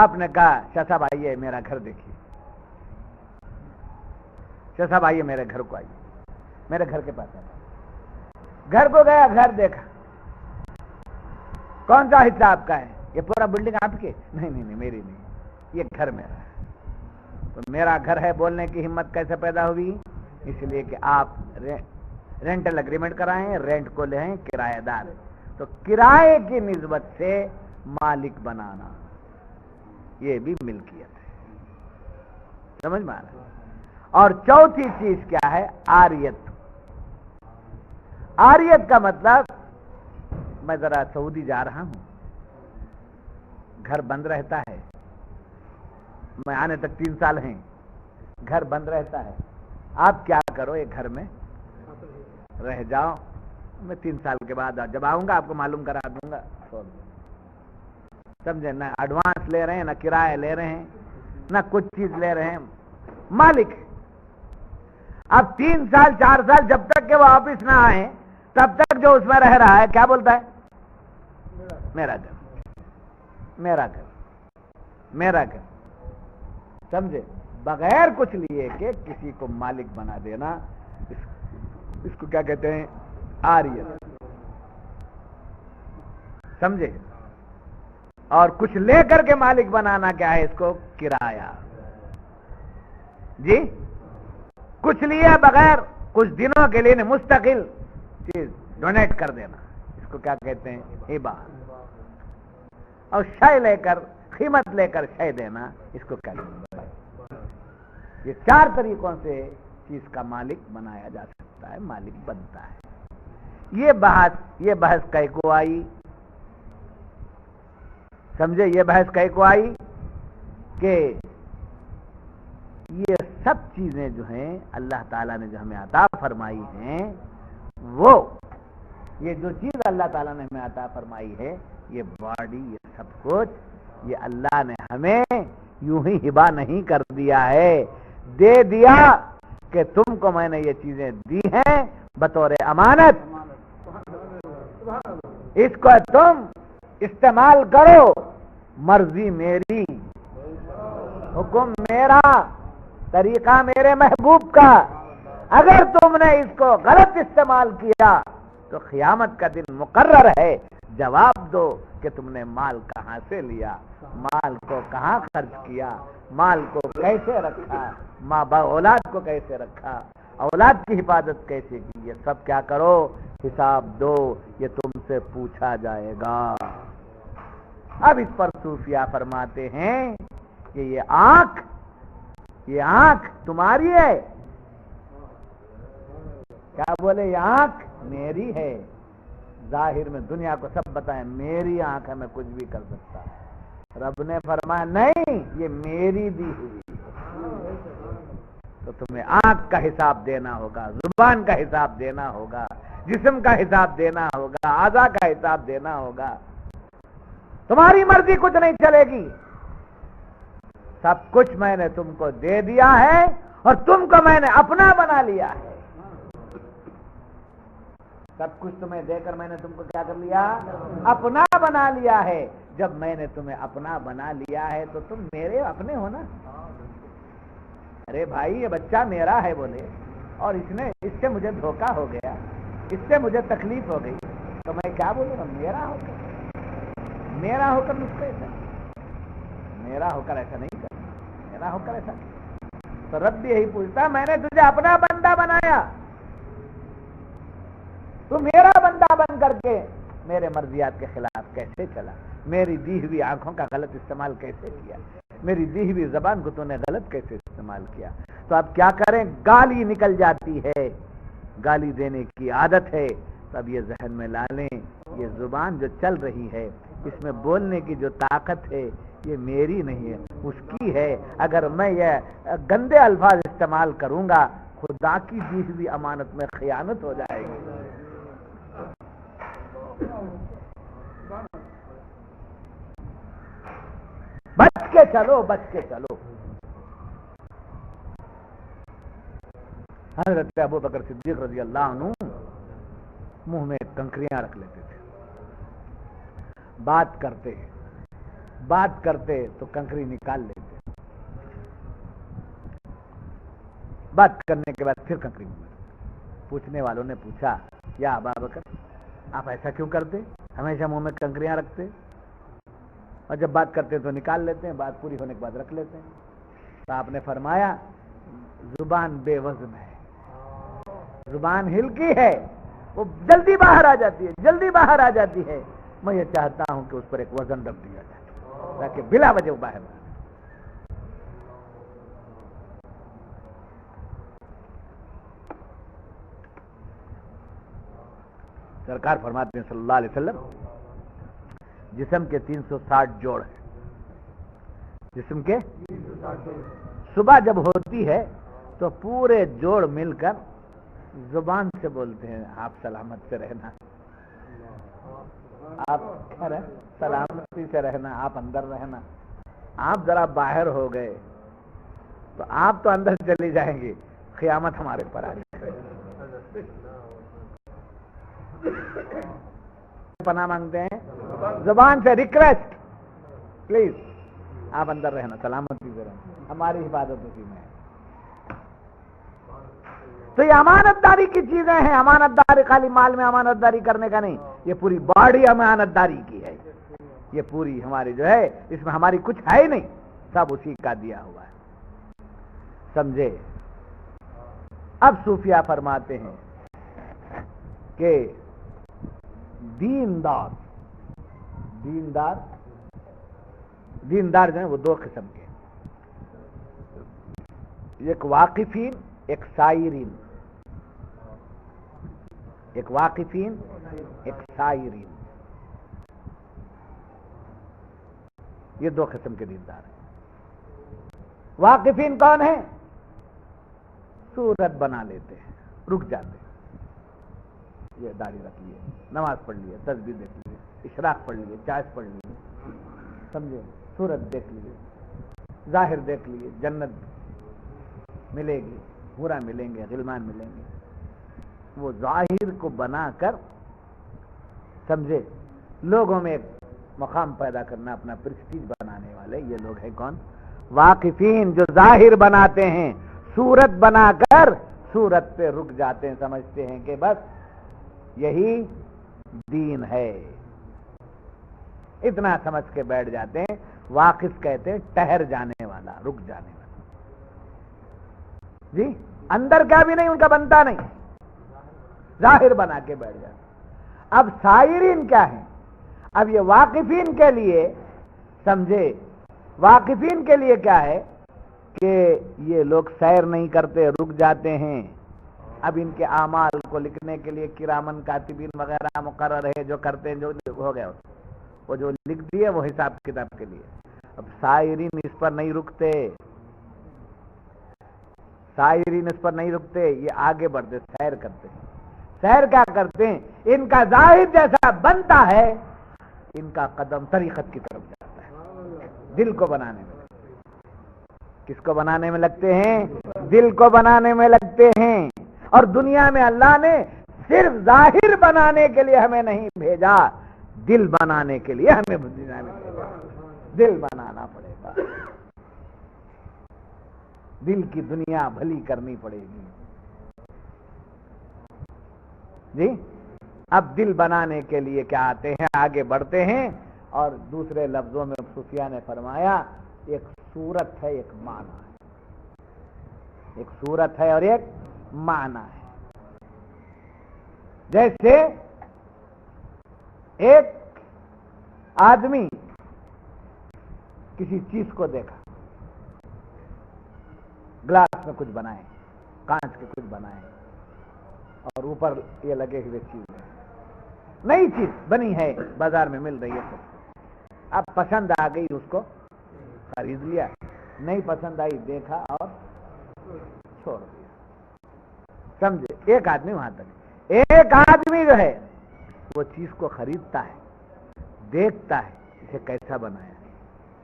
آپ نے کہا شاہ صاحب آئیے میرا گھر دیکھیے، شاہ صاحب آئیے میرے گھر کو آئیے. میرے گھر کے پاس آئے، گھر کو گیا، گھر دیکھا. کون سا حصہ آپ کا ہے؟ یہ پورا بلڈنگ آپ کی؟ نہیں میری نہیں، یہ گھر میرا ہے. تو میرا گھر ہے بولنے کی ہمت کیسے پیدا ہوئی؟ اس لیے کہ آپ رینٹل اگریمنٹ کرائیں، رینٹ کو لیں، کرایہ دار، تو کرائے کی نسبت سے مالک بنانا یہ بھی ملکیت ہے، سمجھ میں آ رہا ہے؟ اور چوتھی چیز کیا ہے؟ آریت۔ آریت کا مطلب، میں ذرا سعودی جا رہا ہوں، گھر بند رہتا ہے، میں آنے تک 3 سال ہیں، گھر بند رہتا ہے، آپ کیا کرو ایک گھر میں رہ جاؤ، میں 3 سال کے بعد جب آؤں گا آپ کو معلوم کرا دوں گا، سمجھے؟ نہ ایڈوانس لے رہے ہیں، نہ کرایہ لے رہے ہیں، نہ کچھ چیز لے رہے ہیں، مالک۔ اب 3 سال 4 سال جب تک کہ وہ واپس نہ آئے تب تک جو اس میں رہ رہا ہے کیا بولتا ہے؟ میرا گھر، میرا گھر، میرا گھر، سمجھے؟ بغیر کچھ لیے کہ کسی کو مالک بنا دینا، اس کو کیا کہتے ہیں؟ آریت، سمجھے؟ اور کچھ لے کر کے مالک بنانا کیا ہے؟ اس کو کرایہ۔ جی، کچھ لیا بغیر، کچھ دنوں کے لیے مستقل چیز ڈونیٹ کر دینا، اس کو کیا کہتے ہیں؟ ہبہ۔ اور شے لے کر، قیمت لے کر شے دینا، اس کو کیا کہتے ہیں؟ یہ 4 طریقوں سے چیز کا مالک بنایا جا سکتا ہے، مالک بنتا ہے۔ یہ بحث کئی کو آئی، سمجھے؟ یہ بحث کئی کو آئی کہ یہ سب چیزیں جو ہیں اللہ تعالیٰ نے جو ہمیں عطا فرمائی ہیں، وہ یہ جو چیز اللہ تعالیٰ نے ہمیں عطا فرمائی ہے، یہ باڈی، یہ سب کچھ، یہ اللہ نے ہمیں یوں ہی ہبہ نہیں کر دیا ہے، دے دیا کہ تم کو میں نے یہ چیزیں دی ہیں بطور امانت، اس کو تم استعمال کرو، مرضی میری، حکم میرا، طریقہ میرے محبوب کا۔ اگر تم نے اس کو غلط استعمال کیا تو قیامت کا دن مقرر ہے، جواب دو کہ تم نے مال کہاں سے لیا، مال کو کہاں خرچ کیا، مال کو کیسے رکھا، ماں باپ اولاد کو کیسے رکھا، اولاد کی حفاظت کیسے کی، یہ سب کیا کرو؟ حساب دو، یہ تم سے پوچھا جائے گا۔ اب اس پر صوفیہ فرماتے ہیں کہ یہ آنکھ تمہاری ہے، کیا بولے؟ یہ آنکھ میری ہے، ظاہر میں دنیا کو سب بتائیں میری آنکھ ہے، میں کچھ بھی کر سکتا، رب نے فرمایا نہیں، یہ میری دی ہوئی، تو تمہیں آنکھ کا حساب دینا ہوگا، زبان کا حساب دینا ہوگا، جسم کا حساب دینا ہوگا، اعضاء کا حساب دینا ہوگا، تمہاری مرضی کچھ نہیں چلے گی، سب کچھ میں نے تم کو دے دیا ہے اور تم کو میں نے اپنا بنا لیا ہے، سب کچھ تمہیں دے کر میں نے تم کو کیا کر لیا؟ اپنا بنا لیا ہے۔ جب میں نے تمہیں اپنا بنا لیا ہے تو تم میرے اپنے ہو نا۔ ارے بھائی یہ بچہ میرا ہے بولے، اور اس سے مجھے دھوکہ ہو گیا، اس سے مجھے تکلیف ہو گئی، تو میں کیا بولوں گا؟ میرا ہو کر مجھ کو ایسا، میرا ہو کر ایسا نہیں کر، میرا ہو کر ایسا نہیں۔ تو رب بھی یہی پوچھتا، میں نے تجھے اپنا بندہ بنایا، تو میرا بندہ بن کر کے میرے مرضیات کے خلاف کیسے چلا، میری دی ہوئی آنکھوں کا غلط استعمال کیسے کیا، میری دی ہوئی زبان کو تو نے غلط کیسے استعمال کیا۔ تو اب کیا کریں؟ گالی نکل جاتی ہے، گالی دینے کی عادت ہے، تو اب یہ ذہن میں لا لیں، یہ زبان جو چل رہی ہے، اس میں بولنے کی جو طاقت ہے یہ میری نہیں ہے، اس کی ہے۔ اگر میں یہ گندے الفاظ استعمال کروں گا، خدا کی دی ہوئی امانت میں خیانت ہو جائے گی۔ بچ کے چلو، بچ کے چلو۔ حضرت ابو بکر صدیق رضی اللہ عنہ منہ میں کنکریاں رکھ لیتے تھے، بات کرتے تو کنکری نکال لیتے، بات کرنے کے بعد پھر کنکری نکال۔ پوچھنے والوں نے پوچھا، یا ابا بکر آپ ایسا کیوں کرتے؟ ہمیشہ منہ میں کنکریاں رکھتے، اور جب بات کرتے تو نکال لیتے ہیں، بات پوری ہونے کے بعد رکھ لیتے ہیں۔ تو آپ نے فرمایا زبان بے وزن ہے، زبان ہلکی ہے، وہ جلدی باہر آ جاتی ہے، جلدی باہر آ جاتی ہے. میں یہ چاہتا ہوں کہ اس پر ایک وزن رکھ دیا جائے تاکہ بلا وجہ وہ باہر نہ آئے. سرکار فرماتے ہیں صلی اللہ علیہ وسلم جسم کے 360 جوڑ ہیں. جسم کے صبح جب ہوتی ہے تو پورے جوڑ مل کر زبان سے بولتے ہیں آپ سلامت سے رہنا، آپ سلامتی سے رہنا، آپ اندر رہنا. آپ ذرا باہر ہو گئے تو آپ تو اندر چلی جائیں گے، قیامت ہمارے پر آ جائے. پناہ مانگتے ہیں زبان سے، ریکویسٹ پلیز آپ اندر رہنا، سلامتی سے رہنا، ہماری حفاظت اسی میں ہے. تو یہ امانت داری کی چیزیں ہیں. امانت داری خالی مال میں امانت داری کرنے کا نہیں، یہ پوری باڈی امانت داری کی ہے. یہ پوری ہماری جو ہے اس میں ہماری کچھ ہے ہی نہیں، سب اسی کا دیا ہوا ہے. سمجھے؟ اب صوفیہ فرماتے ہیں کہ دیندار جو ہیں وہ دو قسم کے، ایک واقفین، ایک سائرین. ایک واقفین، ایک سائرین، یہ دو قسم کے دیندار ہیں. واقفین کون ہیں؟ صورت بنا لیتے ہیں، رک جاتے ہیں. یہ داڑھی رکھ لیے، نماز پڑھ لیے، تسبیح دیکھ لیے، اشراق پڑھ لیے، چاش پڑھ لیے، سمجھے، صورت دیکھ لیے، ظاہر دیکھ لیے، جنت ملے گی، برا ملیں گے، غلمان ملیں گے. وہ ظاہر کو بنا کر سمجھے لوگوں میں ایک مقام پیدا کرنا، اپنا پرسٹیج بنانے والے یہ لوگ ہیں کون؟ واقفین، جو ظاہر بناتے ہیں، صورت بنا کر صورت پہ رک جاتے ہیں، سمجھتے ہیں کہ بس یہی دین ہے، اتنا سمجھ کے بیٹھ جاتے ہیں. واقف کہتے ہیں ٹہر جانے والا، رک جانے والا. جی اندر کا بھی نہیں ان کا بنتا نہیں، ظاہر بنا کے بیٹھ جاتے. اب سائرین کیا ہیں؟ اب یہ واقفین کے لیے سمجھے، واقفین کے لیے کیا ہے کہ یہ لوگ سیر نہیں کرتے، رک جاتے ہیں. اب ان کے اعمال کو لکھنے کے لیے کرامن کاتبین وغیرہ مقرر ہے جو کرتے ہیں، جو ہو گیا وہ جو لکھ دیے وہ حساب کتاب کے لیے. اب سائرین اس پر نہیں رکتے، سائرین اس پر نہیں رکتے، یہ آگے بڑھتے، سیر کرتے ہیں. سیر کیا کرتے ہیں؟ ان کا ظاہر جیسا بنتا ہے ان کا قدم طریقت کی طرف جاتا ہے. دل کو بنانے میں، کس کو بنانے میں لگتے ہیں؟ دل کو بنانے میں لگتے ہیں. اور دنیا میں اللہ نے صرف ظاہر بنانے کے لیے ہمیں نہیں بھیجا، دل بنانے کے لیے ہمیں دنیا میں بھیجا. دل بنانا پڑے گا، دل کی دنیا بھلی کرنی پڑے گی. جی اب دل بنانے کے لیے کیا آتے ہیں؟ آگے بڑھتے ہیں. اور دوسرے لفظوں میں صوفیہ نے فرمایا ایک صورت ہے، ایک معنی ہے. ایک صورت ہے اور ایک معنی ہے. جیسے ایک آدمی کسی چیز کو دیکھا، گلاس میں کچھ بنائے، کانچ کے کچھ بنائے، اور اوپر یہ لگے ہوئے چیز ہے، نئی چیز بنی ہے، بازار میں مل رہی ہے. اب پسند آ گئی، اس کو خرید لیا. نہیں پسند آئی، دیکھا اور چھوڑ دیا. سمجھے؟ ایک آدمی وہاں تک. ایک آدمی جو ہے وہ چیز کو خریدتا ہے، دیکھتا ہے اسے کیسا بنایا ہے،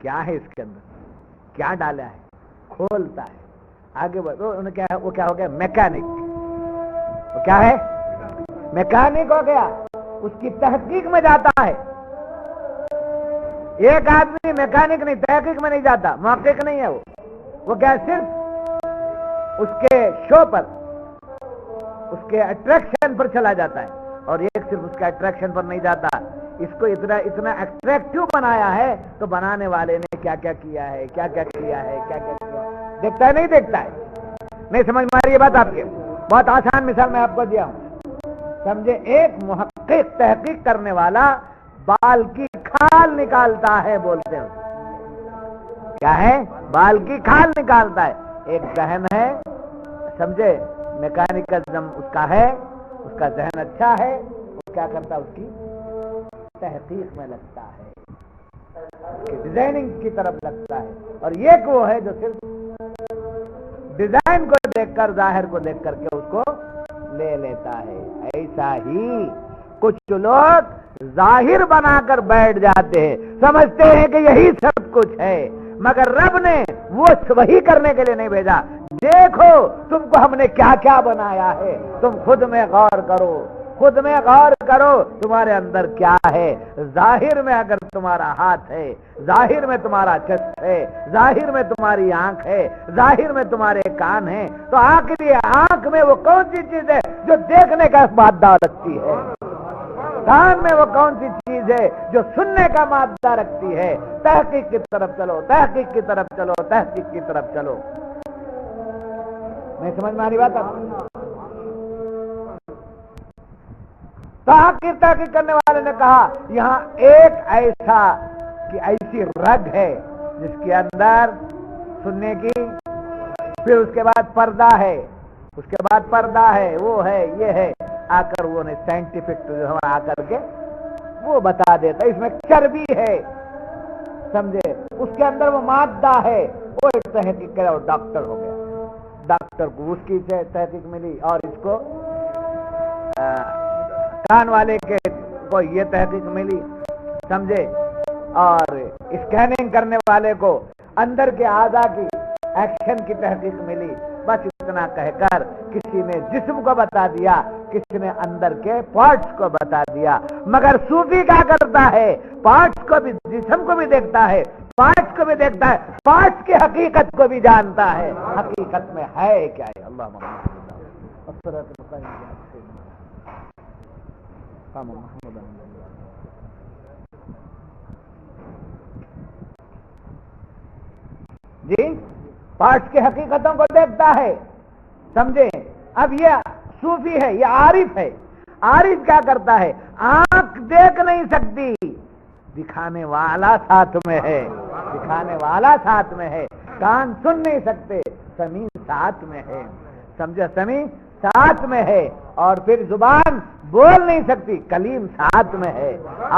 کیا ہے اس کے اندر، کیا ڈالا ہے، کھولتا ہے، آگے بڑھ. وہ کیا ہو گیا؟ میکینک. وہ کیا ہے؟ میکینک ہو گیا. اس کی تحقیق میں جاتا ہے. ایک آدمی میکینک نہیں، تحقیق میں نہیں جاتا، محقق نہیں ہے. وہ کیا، صرف اس کے شو پر، اس کے اٹریکشن پر چلا جاتا ہے. اور ایک صرف اس کے اٹریکشن پر نہیں جاتا، اس کو اتنا اٹریکٹیو بنایا ہے تو بنانے والے نے کیا کیا کیا ہے، کیا کیا کیا ہے، کیا کیا کیا. دیکھتا ہے نہیں دیکھتا ہے؟ نہیں سمجھ میں آ رہی ہے بات آپ کے؟ بہت آسان مثال میں آپ کو دیا ہوں، سمجھے؟ ایک محقق تحقیق کرنے والا بال کی کھال نکالتا ہے، بولتے ہیں کیا ہے؟ بال کی کھال نکالتا ہے۔ ایک ذہن ہے، سمجھے، میکینکزم اس کا ہے، اس کا ذہن اچھا ہے، وہ کیا کرتا ہے؟ اس کی تحقیق میں لگتا ہے، ڈیزائننگ کی طرف لگتا ہے۔ اور یہ وہ ہے جو صرف ڈیزائن کو دیکھ کر، ظاہر کو دیکھ کر کے اس کو لے لیتا ہے۔ ایسا ہی کچھ لوگ ظاہر بنا کر بیٹھ جاتے ہیں، سمجھتے ہیں کہ یہی سب کچھ ہے، مگر رب نے وہ وہی کرنے کے لیے نہیں بھیجا۔ دیکھو تم کو ہم نے کیا کیا بنایا ہے، تم خود میں غور کرو، خود میں غور کرو تمہارے اندر کیا ہے۔ ظاہر میں اگر تمہارا ہاتھ ہے، ظاہر میں تمہارا چشم ہے، ظاہر میں تمہاری آنکھ ہے، ظاہر میں تمہارے کان ہیں، تو آخری آنکھ میں وہ کون سی چیز ہے جو دیکھنے کا مادہ رکھتی ہے؟ کان میں وہ کون سی چیز ہے جو سننے کا مادہ رکھتی ہے؟ تحقیق کی طرف چلو، تحقیق کی طرف چلو، تحقیق کی طرف چلو۔ نہیں سمجھ میں آ رہی بات آپ؟ تحقیق کرنے والے نے کہا یہاں ایک ایسی رگ ہے جس کے اندر سننے کی، پھر اس کے بعد پردہ ہے، اس کے بعد پردہ ہے، وہ ہے، یہ ہے، آ کر وہ نے سائنٹیفک آ کر کے وہ بتا دیتا اس میں چربی ہے، سمجھے، اس کے اندر وہ مادہ ہے، وہ ایک تحقیق کرے اور ڈاکٹر ہو گیا۔ ڈاکٹر کو اس کی تحقیق ملی، اور اس کو کان والے کو یہ تحقیق ملی، سمجھے، اور اسکیننگ کرنے والے کو اندر کے اعضاء کی ایکشن کی تحقیق ملی۔ بس اتنا کہہ کر کسی نے جسم کو بتا دیا، کسی نے اندر کے پارٹس کو بتا دیا، مگر صوفی کیا کرتا ہے؟ پارٹس کو بھی، جسم کو بھی دیکھتا ہے، پارٹس کو بھی دیکھتا ہے، پارٹس کی حقیقت کو بھی جانتا ہے، حقیقت میں ہے کیا ہے؟ اللہ جی، پارٹس کی حقیقتوں کو دیکھتا ہے، سمجھے۔ اب یہ صوفی ہے، یہ عارف ہے۔ عارف کیا کرتا ہے؟ آنکھ دیکھ نہیں سکتی، دکھانے والا ساتھ میں ہے، دکھانے والا ساتھ میں ہے۔ کان سن نہیں سکتے، سمیع ساتھ میں ہے، سمجھے، سمیع ساتھ میں ہے۔ اور پھر زبان بول نہیں سکتی، کلیم ساتھ میں ہے۔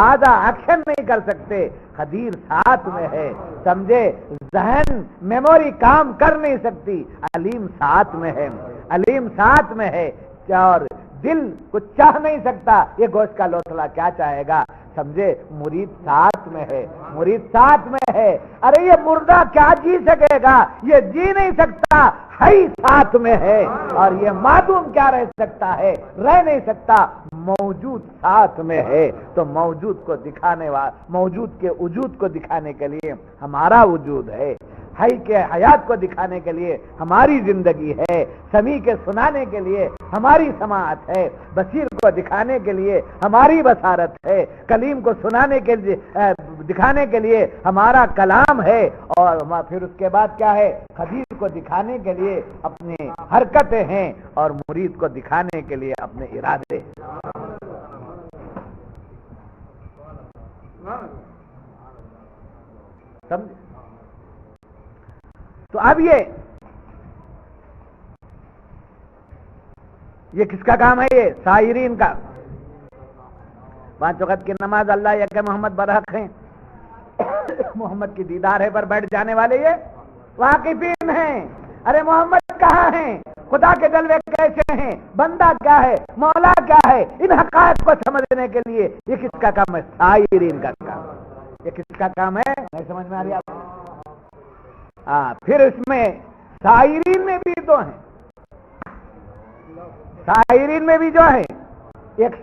آدھا ایکشن نہیں کر سکتے، قدیر ساتھ میں ہے، سمجھے۔ ذہن میموری کام کر نہیں سکتی، علیم ساتھ میں ہے، علیم ساتھ میں ہے۔ اور دل کچھ چاہ نہیں سکتا، یہ گوشت کا لوتھڑا کیا چاہے گا، سمجھے۔ مرید ساتھ میں ہے، مرید ساتھ میں ہے۔ ارے یہ مردہ کیا جی سکے گا، یہ جی نہیں سکتا، حی ساتھ میں ہے۔ اور یہ معدوم کیا رہ سکتا ہے، رہ نہیں سکتا، موجود ساتھ میں ہے۔ تو موجود کو دکھانے والا، موجود کے وجود کو دکھانے کے لیے ہمارا وجود ہے، حی کے حیات کو دکھانے کے لیے ہماری زندگی ہے، سمیع کے سنانے کے لیے ہماری سماعت ہے، بصیر کو دکھانے کے لیے ہماری بصارت ہے، کلیم کو سنانے کے لیے دکھانے کے لیے ہمارا کلام ہے، اور پھر اس کے بعد کیا ہے؟ قدیر کو دکھانے کے لیے اپنی حرکتیں ہیں، اور مرید کو دکھانے کے لیے اپنے ارادے۔ سمجھ؟ تو اب یہ کس کا کام ہے؟ یہ سائرین کا۔ 5 وقت کی نماز اللہ یا کہ محمد برحق ہیں، محمد کی دیدار ہے پر بیٹھ جانے والے یہ واقفین ہیں۔ ارے محمد کہاں ہیں، خدا کے جلوے کیسے ہیں، بندہ کیا ہے، مولا کیا ہے، ان حقائق کو سمجھنے کے لیے یہ کس کا کام ہے؟ سائرین کا کام۔ یہ کس کا کام ہے؟ نہیں سمجھ میں آ رہی آپ؟ پھر اس میں سائرین میں بھی دو ہیں، سائرین میں بھی جو ہے ایک